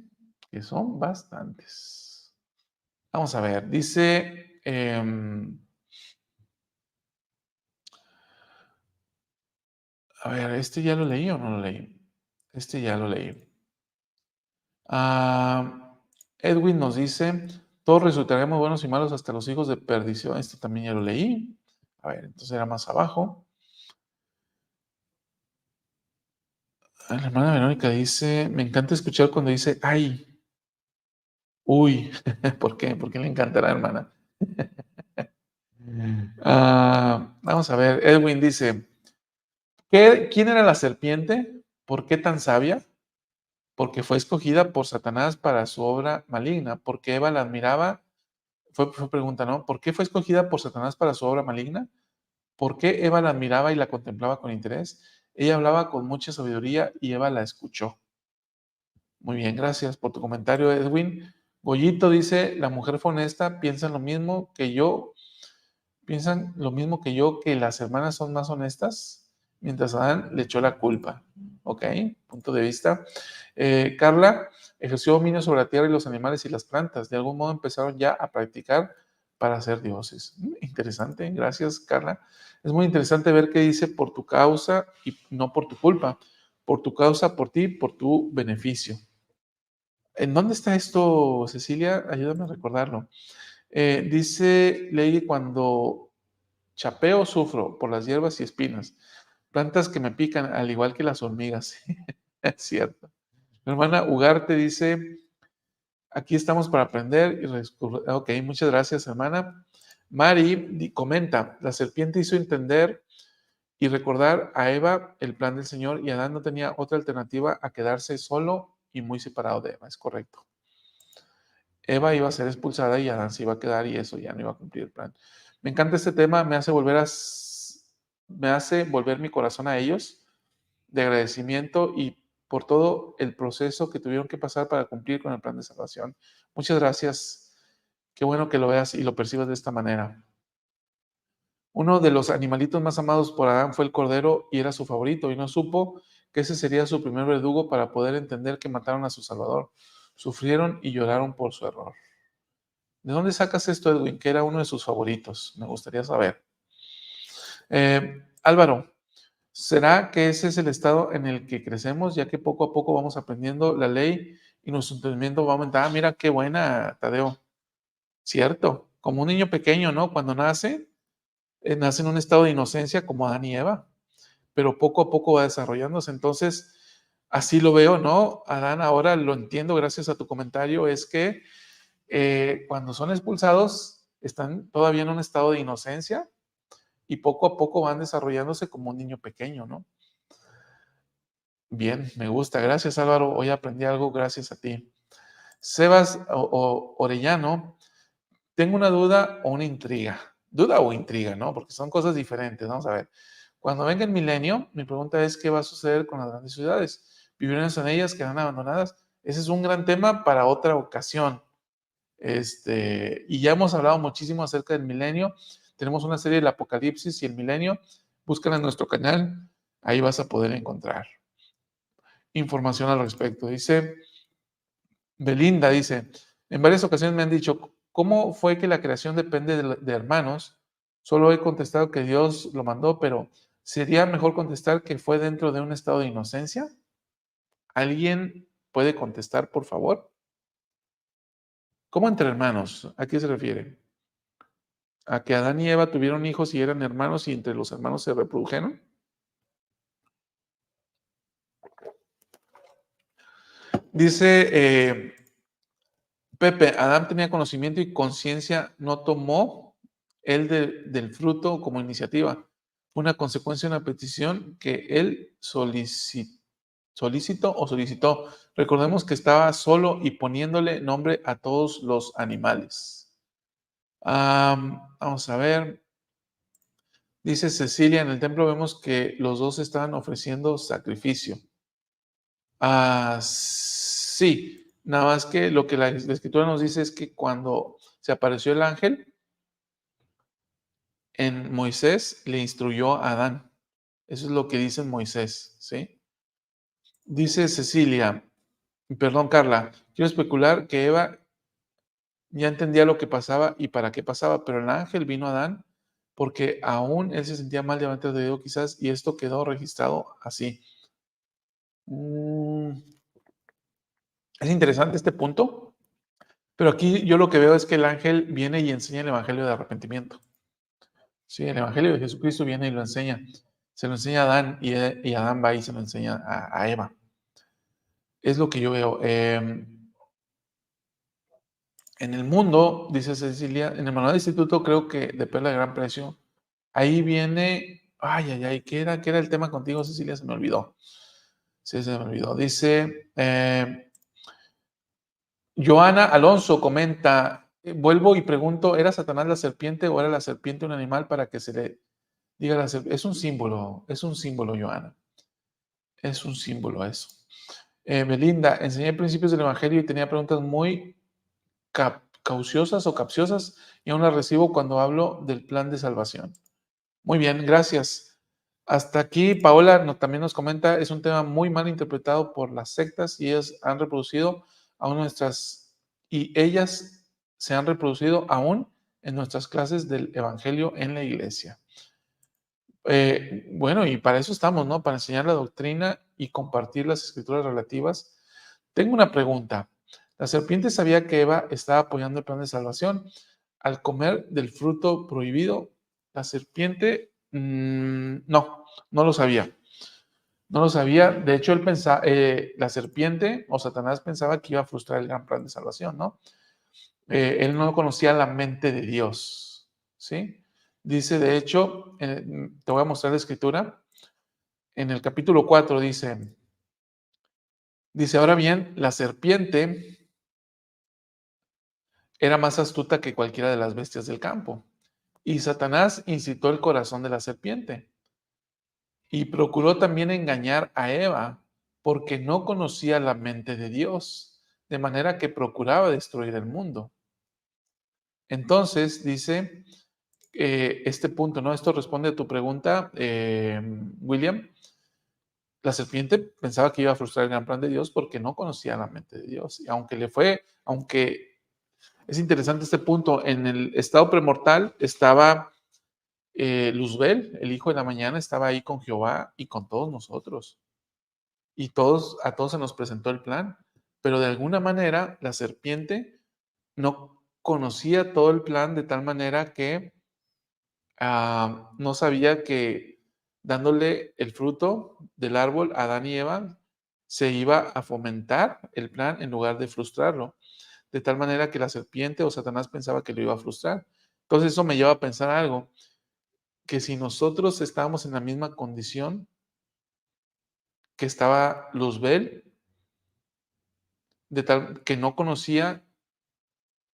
Que son bastantes. Vamos a ver, dice, a ver, ¿este ya lo leí o no lo leí? Este ya lo leí. Edwin nos dice, todos resultaremos buenos y malos hasta los hijos de perdición. Este también ya lo leí. A ver, entonces era más abajo. La hermana Verónica dice, me encanta escuchar cuando dice, ay, uy, ¿por qué? ¿Por qué le encantará, hermana? Vamos a ver, Edwin dice, ¿quién era la serpiente? ¿Por qué tan sabia? Porque fue escogida por Satanás para su obra maligna, porque Eva la admiraba, fue pregunta, ¿no? ¿Por qué fue escogida por Satanás para su obra maligna? ¿Por qué Eva la admiraba y la contemplaba con interés? Ella hablaba con mucha sabiduría y Eva la escuchó. Muy bien, gracias por tu comentario, Edwin. Goyito dice, la mujer fue honesta, piensan lo mismo que yo, que las hermanas son más honestas, mientras Adán le echó la culpa. Ok, punto de vista. Carla ejerció dominio sobre la tierra y los animales y las plantas. De algún modo empezaron ya a practicar para ser dioses. Interesante, gracias, Carla. Es muy interesante ver qué dice por tu causa y no por tu culpa. Por tu causa, por ti, por tu beneficio. ¿En dónde está esto, Cecilia? Ayúdame a recordarlo. Dice Lady, cuando chapeo sufro por las hierbas y espinas, plantas que me pican al igual que las hormigas. Es cierto. Mi hermana Ugarte dice, aquí estamos para aprender y descubrir. Ok, muchas gracias, hermana. Mari comenta, la serpiente hizo entender y recordar a Eva el plan del Señor y Adán no tenía otra alternativa a quedarse solo y muy separado de Eva. Es correcto. Eva iba a ser expulsada y Adán se iba a quedar y eso ya no iba a cumplir el plan. Me encanta este tema, me hace volver mi corazón a ellos de agradecimiento y por todo el proceso que tuvieron que pasar para cumplir con el plan de salvación. Muchas gracias. Qué bueno que lo veas y lo percibas de esta manera. Uno de los animalitos más amados por Adán fue el cordero y era su favorito y no supo que ese sería su primer verdugo para poder entender que mataron a su Salvador. Sufrieron y lloraron por su error. ¿De dónde sacas esto, Edwin? Que era uno de sus favoritos. Me gustaría saber. Álvaro, ¿será que ese es el estado en el que crecemos, ya que poco a poco vamos aprendiendo la ley y nuestro entendimiento va a aumentar? Ah, mira qué buena, Tadeo. Cierto, como un niño pequeño, ¿no? Cuando nace en un estado de inocencia como Adán y Eva, pero poco a poco va desarrollándose. Entonces, así lo veo, ¿no? Adán, ahora lo entiendo gracias a tu comentario, es que cuando son expulsados están todavía en un estado de inocencia y poco a poco van desarrollándose como un niño pequeño, ¿no? Bien, me gusta. Gracias, Álvaro. Hoy aprendí algo gracias a ti. Sebas Orellano, tengo una duda o una intriga. Duda o intriga, ¿no? Porque son cosas diferentes. Vamos a ver. Cuando venga el milenio, mi pregunta es, ¿qué va a suceder con las grandes ciudades? ¿Viviremos en ellas? ¿Quedarán abandonadas? Ese es un gran tema para otra ocasión. Y ya hemos hablado muchísimo acerca del milenio. Tenemos una serie del Apocalipsis y el milenio. Búscala en nuestro canal. Ahí vas a poder encontrar información al respecto. Dice Belinda, dice, en varias ocasiones me han dicho, ¿cómo fue que la creación depende de hermanos? Solo he contestado que Dios lo mandó, pero ¿sería mejor contestar que fue dentro de un estado de inocencia? ¿Alguien puede contestar, por favor? ¿Cómo entre hermanos? ¿A qué se refiere? ¿A que Adán y Eva tuvieron hijos y eran hermanos y entre los hermanos se reprodujeron? Dice Pepe, Adán tenía conocimiento y conciencia, no tomó él del fruto como iniciativa. Fue una consecuencia de una petición que él solicitó. Recordemos que estaba solo y poniéndole nombre a todos los animales. Vamos a ver. Dice Cecilia, en el templo vemos que los dos estaban ofreciendo sacrificio. Sí, nada más que lo que la escritura nos dice es que cuando se apareció el ángel, en Moisés le instruyó a Adán. Eso es lo que dice en Moisés, ¿sí? Dice Cecilia, perdón, Carla, quiero especular que Eva ya entendía lo que pasaba y para qué pasaba, pero el ángel vino a Adán porque aún él se sentía mal delante de Dios quizás y esto quedó registrado así. Es interesante este punto, pero aquí yo lo que veo es que el ángel viene y enseña el evangelio de arrepentimiento. Sí, el evangelio de Jesucristo viene y lo enseña. Se lo enseña a Adán y Adán va y se lo enseña a Eva. Es lo que yo veo. En el mundo, dice Cecilia, en el manual de instituto creo que de Perla de Gran Precio, ahí viene, ¿qué era el tema contigo, Cecilia? Se me olvidó. Sí, se me olvidó. Dice, Joana Alonso comenta, vuelvo y pregunto, ¿era Satanás la serpiente o era la serpiente un animal para que se le diga la serpiente? Es un símbolo, Joana. Es un símbolo eso. Belinda, enseñé principios del Evangelio y tenía preguntas muy cauciosas o capciosas y aún las recibo cuando hablo del plan de salvación. Muy bien, gracias. Hasta aquí, Paola también nos comenta, es un tema muy mal interpretado por las sectas y ellas han reproducido aún y ellas se han reproducido aún en nuestras clases del Evangelio en la iglesia. Bueno, y para eso estamos, ¿no? Para enseñar la doctrina y compartir las escrituras relativas. Tengo una pregunta. La serpiente sabía que Eva estaba apoyando el plan de salvación. Al comer del fruto prohibido, la serpiente no lo sabía. No lo sabía. De hecho, la serpiente o Satanás pensaba que iba a frustrar el gran plan de salvación, ¿no? Él no conocía la mente de Dios, ¿sí? Dice, de hecho, te voy a mostrar la escritura. En el capítulo 4 dice, ahora bien, la serpiente era más astuta que cualquiera de las bestias del campo. Y Satanás incitó el corazón de la serpiente y procuró también engañar a Eva porque no conocía la mente de Dios, de manera que procuraba destruir el mundo. Entonces, dice este punto, ¿no? Esto responde a tu pregunta, William. La serpiente pensaba que iba a frustrar el gran plan de Dios porque no conocía la mente de Dios. Y aunque es interesante este punto, en el estado premortal estaba Luzbel, el hijo de la mañana, estaba ahí con Jehová y con todos nosotros. Y a todos se nos presentó el plan. Pero de alguna manera la serpiente no conocía todo el plan de tal manera que no sabía que dándole el fruto del árbol a Adán y Eva se iba a fomentar el plan en lugar de frustrarlo, de tal manera que la serpiente o Satanás pensaba que lo iba a frustrar. Entonces eso me lleva a pensar algo, que si nosotros estábamos en la misma condición que estaba Luzbel, de tal que no conocía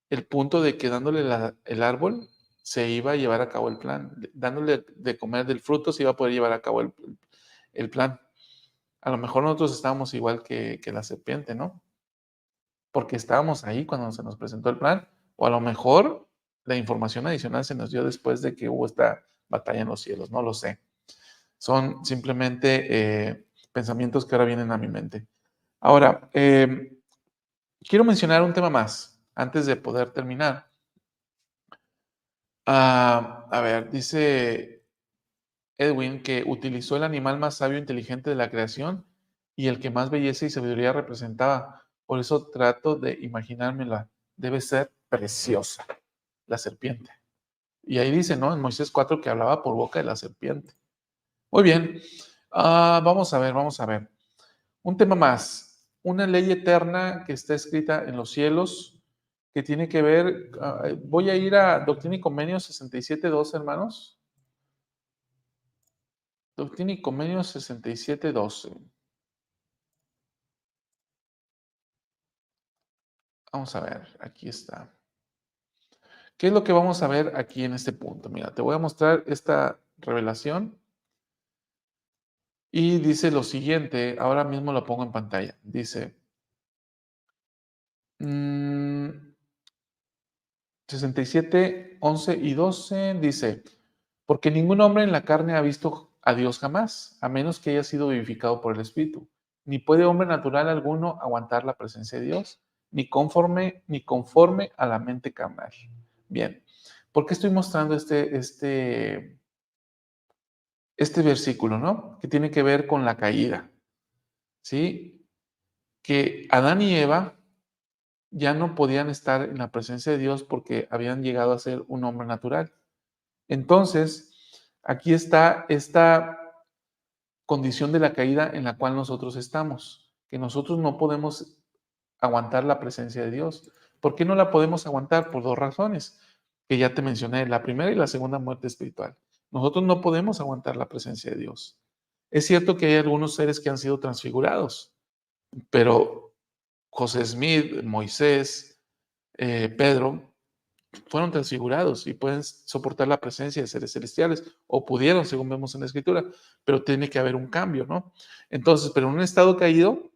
el punto de que dándole el árbol se iba a llevar a cabo el plan. Dándole de comer del fruto se iba a poder llevar a cabo el plan. A lo mejor nosotros estábamos igual que la serpiente, ¿no? Porque estábamos ahí cuando se nos presentó el plan, o a lo mejor la información adicional se nos dio después de que hubo esta batalla en los cielos, no lo sé. Son simplemente pensamientos que ahora vienen a mi mente. Ahora, quiero mencionar un tema más antes de poder terminar. A ver, dice Edwin que utilizó el animal más sabio e inteligente de la creación y el que más belleza y sabiduría representaba. Por eso trato de imaginármela. Debe ser preciosa, la serpiente. Y ahí dice, ¿no? En Moisés 4 que hablaba por boca de la serpiente. Muy bien. Vamos a ver, vamos a ver. Un tema más. Una ley eterna que está escrita en los cielos que tiene que ver. Voy a ir a Doctrina y Convenios 67.2, hermanos. Doctrina y Convenios 67.12. Vamos a ver, aquí está. ¿Qué es lo que vamos a ver aquí en este punto? Mira, te voy a mostrar esta revelación y dice lo siguiente, ahora mismo lo pongo en pantalla. Dice, 67, 11 y 12, dice, porque ningún hombre en la carne ha visto a Dios jamás, a menos que haya sido vivificado por el Espíritu. Ni puede hombre natural alguno aguantar la presencia de Dios, ni conforme a la mente carnal. Bien, ¿por qué estoy mostrando este versículo, ¿no? Que tiene que ver con la caída, ¿sí? Que Adán y Eva ya no podían estar en la presencia de Dios porque habían llegado a ser un hombre natural. Entonces, aquí está esta condición de la caída en la cual nosotros estamos, que nosotros no podemos aguantar la presencia de Dios. ¿Por qué no la podemos aguantar? Por dos razones que ya te mencioné, la primera y la segunda muerte espiritual. Nosotros no podemos aguantar la presencia de Dios. Es cierto que hay algunos seres que han sido transfigurados, pero José Smith, Moisés, Pedro, fueron transfigurados y pueden soportar la presencia de seres celestiales, o pudieron, según vemos en la escritura, pero tiene que haber un cambio, ¿no? Entonces, pero en un estado caído,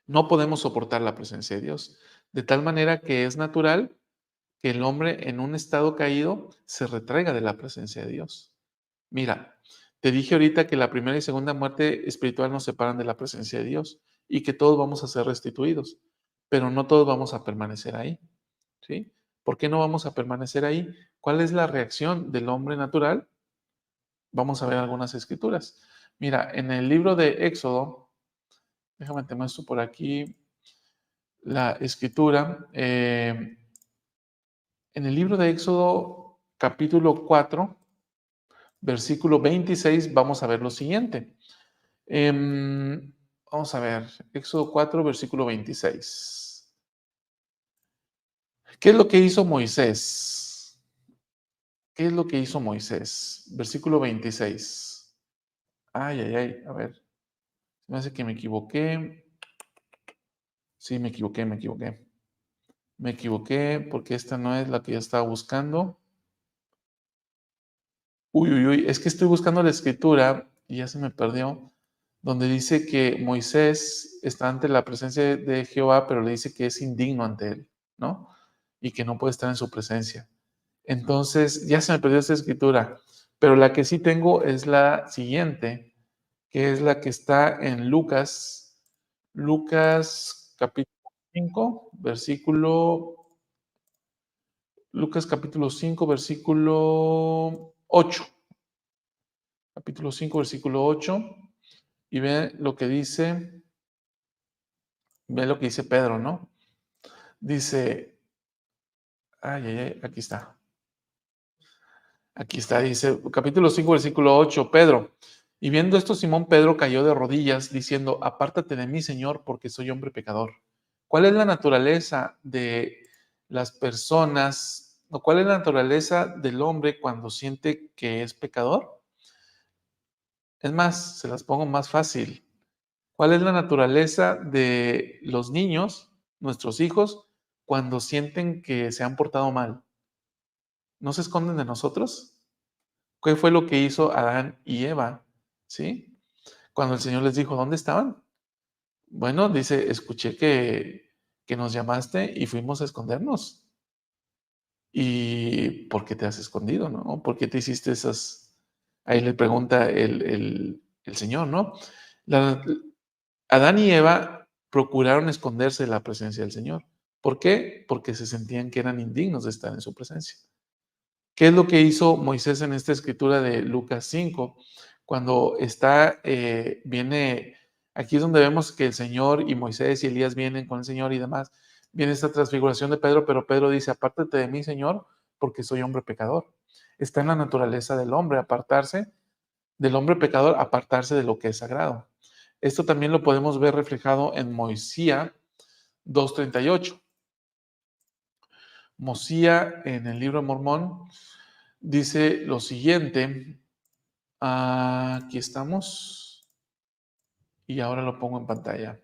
no podemos soportar la presencia de Dios, de tal manera que es natural que el hombre en un estado caído se retraiga de la presencia de Dios. Mira, te dije ahorita que la primera y segunda muerte espiritual nos separan de la presencia de Dios y que todos vamos a ser restituidos, pero no todos vamos a permanecer ahí, ¿sí? ¿Por qué no vamos a permanecer ahí? ¿Cuál es la reacción del hombre natural? Vamos a ver algunas escrituras. Mira, en el libro de Éxodo, déjame te muestro por aquí la escritura. En el libro de Éxodo, capítulo 4, versículo 26, vamos a ver lo siguiente. Vamos a ver, Éxodo 4, versículo 26. ¿Qué es lo que hizo Moisés? ¿Qué es lo que hizo Moisés? Versículo 26. Ay, ay, ay, a ver. Me hace que me equivoqué. Sí, me equivoqué, me equivoqué. Me equivoqué porque esta no es la que yo estaba buscando. Uy, uy, uy, es que estoy buscando la escritura y ya se me perdió, donde dice que Moisés está ante la presencia de Jehová, pero le dice que es indigno ante él, ¿no? Y que no puede estar en su presencia. Entonces, ya se me perdió esa escritura, pero la que sí tengo es la siguiente, que es la que está en Lucas capítulo 5, Lucas capítulo 5, versículo 8. Capítulo 5, versículo 8, y ve lo que dice Pedro, ¿no? Dice, ay, ay, ay, aquí está, dice, capítulo 5, versículo 8, Pedro, y viendo esto, Simón Pedro cayó de rodillas, diciendo, apártate de mí, Señor, porque soy hombre pecador. ¿Cuál es la naturaleza de las personas, o cuál es la naturaleza del hombre cuando siente que es pecador? Es más, se las pongo más fácil. ¿Cuál es la naturaleza de los niños, nuestros hijos, cuando sienten que se han portado mal? ¿No se esconden de nosotros? ¿Qué fue lo que hizo Adán y Eva? ¿Sí? Cuando el Señor les dijo, ¿dónde estaban? Bueno, dice, escuché que nos llamaste y fuimos a escondernos. ¿Y por qué te has escondido, no? ¿Por qué te hiciste esas? Ahí le pregunta el Señor, ¿no? La- Adán y Eva procuraron esconderse de la presencia del Señor. ¿Por qué? Porque se sentían que eran indignos de estar en su presencia. ¿Qué es lo que hizo Moisés en esta escritura de Lucas 5? Cuando viene, aquí es donde vemos que el Señor y Moisés y Elías vienen con el Señor y demás. Viene esta transfiguración de Pedro, pero Pedro dice, apártate de mí, Señor, porque soy hombre pecador. Está en la naturaleza del hombre, apartarse del hombre pecador, apartarse de lo que es sagrado. Esto también lo podemos ver reflejado en Moisés 2:38. Moisés en el libro de Mormón dice lo siguiente, aquí estamos, y ahora lo pongo en pantalla.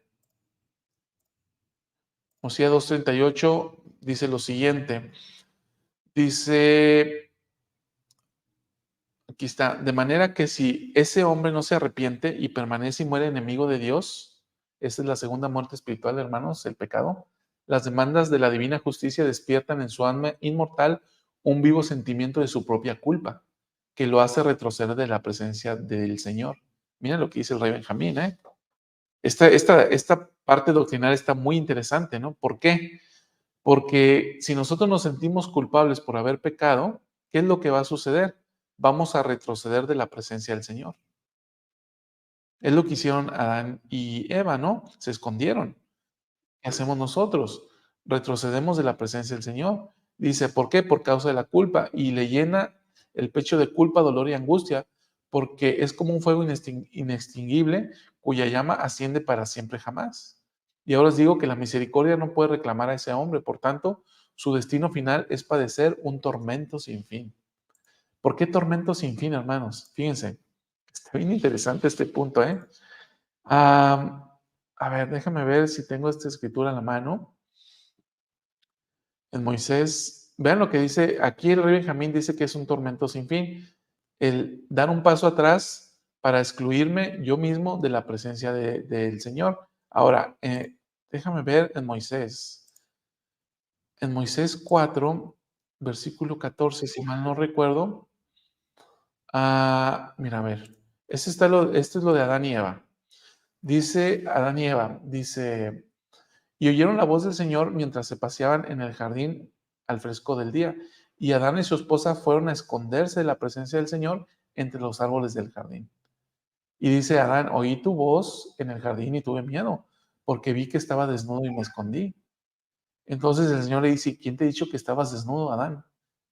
Moisés 2:38 dice lo siguiente, dice, aquí está, de manera que si ese hombre no se arrepiente y permanece y muere enemigo de Dios, esa es la segunda muerte espiritual, hermanos, el pecado, las demandas de la divina justicia despiertan en su alma inmortal un vivo sentimiento de su propia culpa, que lo hace retroceder de la presencia del Señor. Mira lo que dice el rey Benjamín, ¿eh? Esta parte doctrinal está muy interesante, ¿no? ¿Por qué? Porque si nosotros nos sentimos culpables por haber pecado, ¿qué es lo que va a suceder? Vamos a retroceder de la presencia del Señor. Es lo que hicieron Adán y Eva, ¿no? Se escondieron. ¿Qué hacemos nosotros? Retrocedemos de la presencia del Señor. Dice, ¿por qué? Por causa de la culpa. Y le llena el pecho de culpa, dolor y angustia, porque es como un fuego inextinguible cuya llama asciende para siempre jamás. Y ahora os digo que la misericordia no puede reclamar a ese hombre, por tanto, su destino final es padecer un tormento sin fin. ¿Por qué tormento sin fin, hermanos? Fíjense, está bien interesante este punto, ¿eh? A ver, déjame ver si tengo esta escritura en la mano. En Moisés, vean lo que dice, aquí el rey Benjamín dice que es un tormento sin fin, el dar un paso atrás para excluirme yo mismo de la presencia del Señor. Ahora, déjame ver en Moisés 4, versículo 14, si mal no recuerdo. Mira, a ver, esto es lo de Adán y Eva. Dice Adán y Eva, dice, y oyeron la voz del Señor mientras se paseaban en el jardín al fresco del día. Y Adán y su esposa fueron a esconderse de la presencia del Señor entre los árboles del jardín. Y dice Adán, oí tu voz en el jardín y tuve miedo, porque vi que estaba desnudo y me escondí. Entonces el Señor le dice, ¿quién te ha dicho que estabas desnudo, Adán?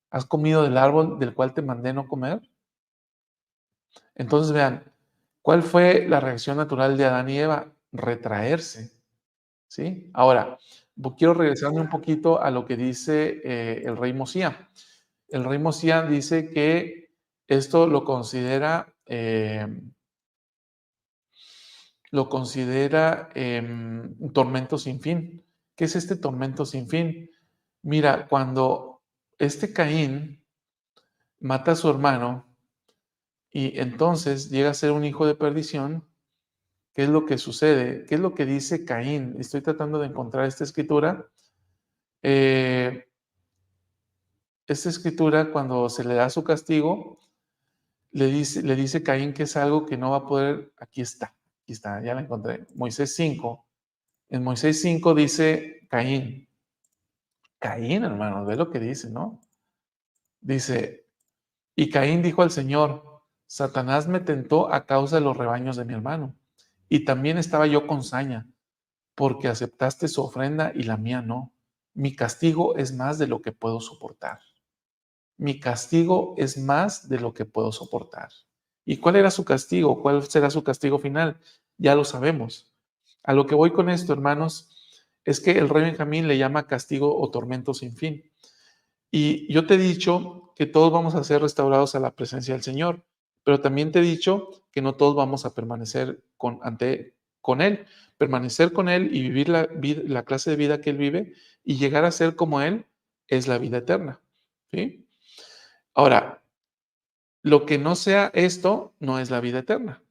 ¿Has comido del árbol del cual te mandé no comer? Entonces vean, ¿cuál fue la reacción natural de Adán y Eva? Retraerse. ¿Sí? Ahora, quiero regresarme un poquito a lo que dice el rey Mosías. El rey Mosías dice que esto lo considera un tormento sin fin. ¿Qué es este tormento sin fin? Mira, cuando este Caín mata a su hermano y entonces llega a ser un hijo de perdición, ¿qué es lo que sucede? ¿Qué es lo que dice Caín? Estoy tratando de encontrar esta escritura. Eh, Esta escritura, cuando se le da su castigo, le dice Caín que es algo que no va a poder. Aquí está, ya la encontré. Moisés 5. En Moisés 5 dice Caín, hermano, ve lo que dice, ¿no? Dice, y Caín dijo al Señor, Satanás me tentó a causa de los rebaños de mi hermano, y también estaba yo con saña, porque aceptaste su ofrenda y la mía no. Mi castigo es más de lo que puedo soportar. Mi castigo es más de lo que puedo soportar. ¿Y cuál era su castigo? ¿Cuál será su castigo final? Ya lo sabemos. A lo que voy con esto, hermanos, es que el rey Benjamín le llama castigo o tormento sin fin. Y yo te he dicho que todos vamos a ser restaurados a la presencia del Señor, pero también te he dicho que no todos vamos a permanecer con Él. Permanecer con Él y vivir la clase de vida que Él vive y llegar a ser como Él es la vida eterna. ¿Sí? Ahora, lo que no sea esto no es la vida eterna.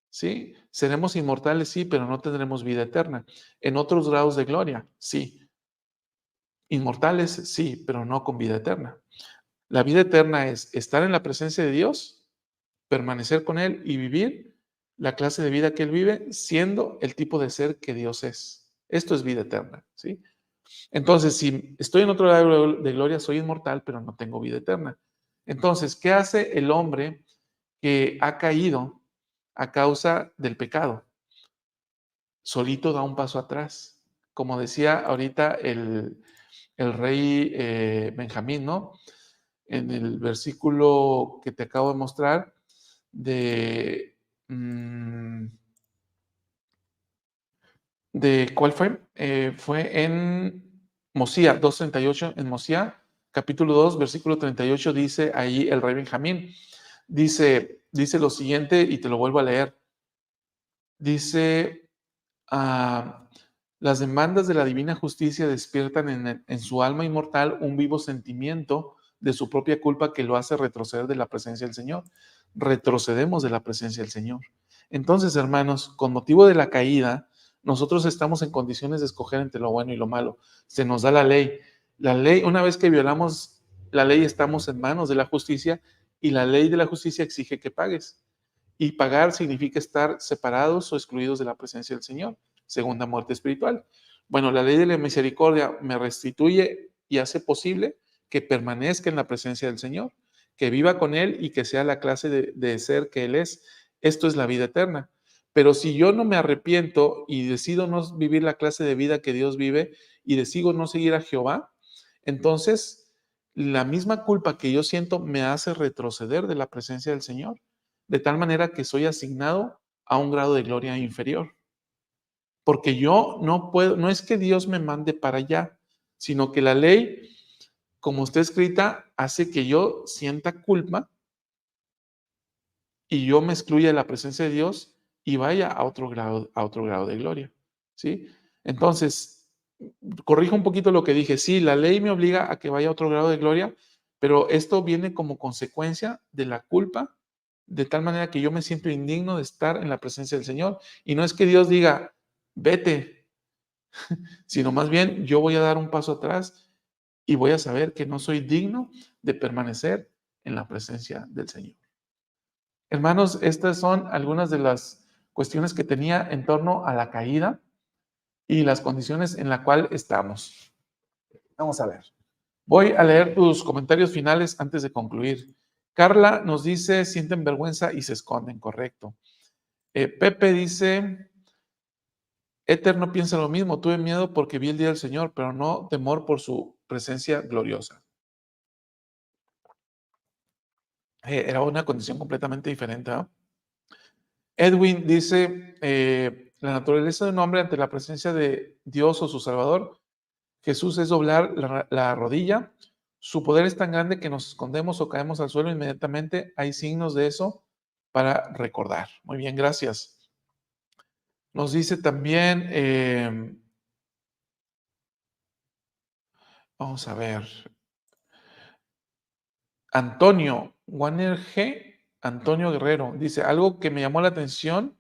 ¿Sí? Seremos inmortales, sí, pero no tendremos vida eterna. En otros grados de gloria, sí. Inmortales, sí, pero no con vida eterna. La vida eterna es estar en la presencia de Dios, permanecer con Él y vivir la clase de vida que Él vive, siendo el tipo de ser que Dios es. Esto es vida eterna, ¿sí? Entonces, si estoy en otro grado de gloria, soy inmortal, pero no tengo vida eterna. Entonces, ¿qué hace el hombre que ha caído a causa del pecado? Solito da un paso atrás. Como decía ahorita el rey Benjamín, ¿no? En el versículo que te acabo de mostrar, mm, ¿de cuál fue? Fue en Mosía 2:38, en Mosía, capítulo 2, versículo 38, dice ahí el rey Benjamín, dice lo siguiente y te lo vuelvo a leer. Dice, las demandas de la divina justicia despiertan en su alma inmortal un vivo sentimiento de su propia culpa que lo hace retroceder de la presencia del Señor. Retrocedemos de la presencia del Señor. Entonces, hermanos, con motivo de la caída, nosotros estamos en condiciones de escoger entre lo bueno y lo malo. Se nos da la ley. La ley, una vez que violamos la ley, estamos en manos de la justicia y la ley de la justicia exige que pagues. Y pagar significa estar separados o excluidos de la presencia del Señor. Segunda muerte espiritual. Bueno, la ley de la misericordia me restituye y hace posible que permanezca en la presencia del Señor, que viva con Él y que sea la clase de ser que Él es. Esto es la vida eterna. Pero si yo no me arrepiento y decido no vivir la clase de vida que Dios vive y decido no seguir a Jehová, entonces la misma culpa que yo siento me hace retroceder de la presencia del Señor, de tal manera que soy asignado a un grado de gloria inferior. Porque yo no puedo, no es que Dios me mande para allá, sino que la ley, como está escrita, hace que yo sienta culpa y yo me excluya de la presencia de Dios y vaya a otro grado de gloria. ¿Sí? Entonces, corrijo un poquito lo que dije. Sí, la ley me obliga a que vaya a otro grado de gloria, pero esto viene como consecuencia de la culpa, de tal manera que yo me siento indigno de estar en la presencia del Señor. Y no es que Dios diga, vete, sino más bien yo voy a dar un paso atrás y voy a saber que no soy digno de permanecer en la presencia del Señor. Hermanos, estas son algunas de las cuestiones que tenía en torno a la caída y las condiciones en las cuales estamos. Vamos a ver. Voy a leer tus comentarios finales antes de concluir. Carla nos dice, sienten vergüenza y se esconden, correcto. Pepe dice, Éter no piensa lo mismo, tuve miedo porque vi el día del Señor, pero no temor por su presencia gloriosa. Era una condición completamente diferente, ¿no? Edwin dice, la naturaleza de un hombre ante la presencia de Dios o su Salvador, Jesús es doblar la rodilla, su poder es tan grande que nos escondemos o caemos al suelo inmediatamente, hay signos de eso para recordar. Muy bien, gracias. Nos dice también, vamos a ver, Antonio, Warner G. Antonio Guerrero, dice, algo que me llamó la atención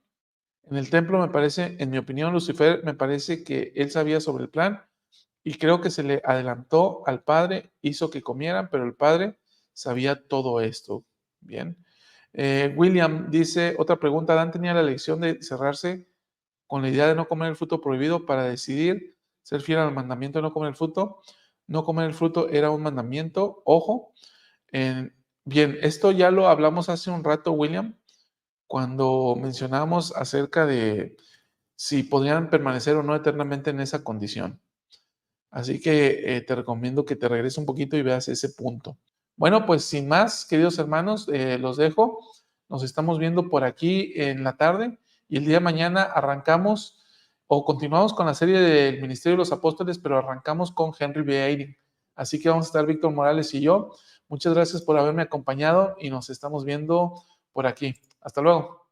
en el templo me parece, en mi opinión, Lucifer, me parece que él sabía sobre el plan y creo que se le adelantó al padre, hizo que comieran, pero el padre sabía todo esto. Bien. William dice, otra pregunta, ¿Dan tenía la lección de cerrarse con la idea de no comer el fruto prohibido para decidir ser fiel al mandamiento de no comer el fruto? No comer el fruto era un mandamiento, ojo. Bien, esto ya lo hablamos hace un rato, William, cuando mencionamos acerca de si podrían permanecer o no eternamente en esa condición. Así que te recomiendo que te regreses un poquito y veas ese punto. Bueno, pues sin más, queridos hermanos, los dejo. Nos estamos viendo por aquí en la tarde y el día de mañana arrancamos o continuamos con la serie del Ministerio de los Apóstoles, pero arrancamos con Henry B. Eyring. Así que vamos a estar Víctor Morales y yo. Muchas gracias por haberme acompañado y nos estamos viendo por aquí. Hasta luego.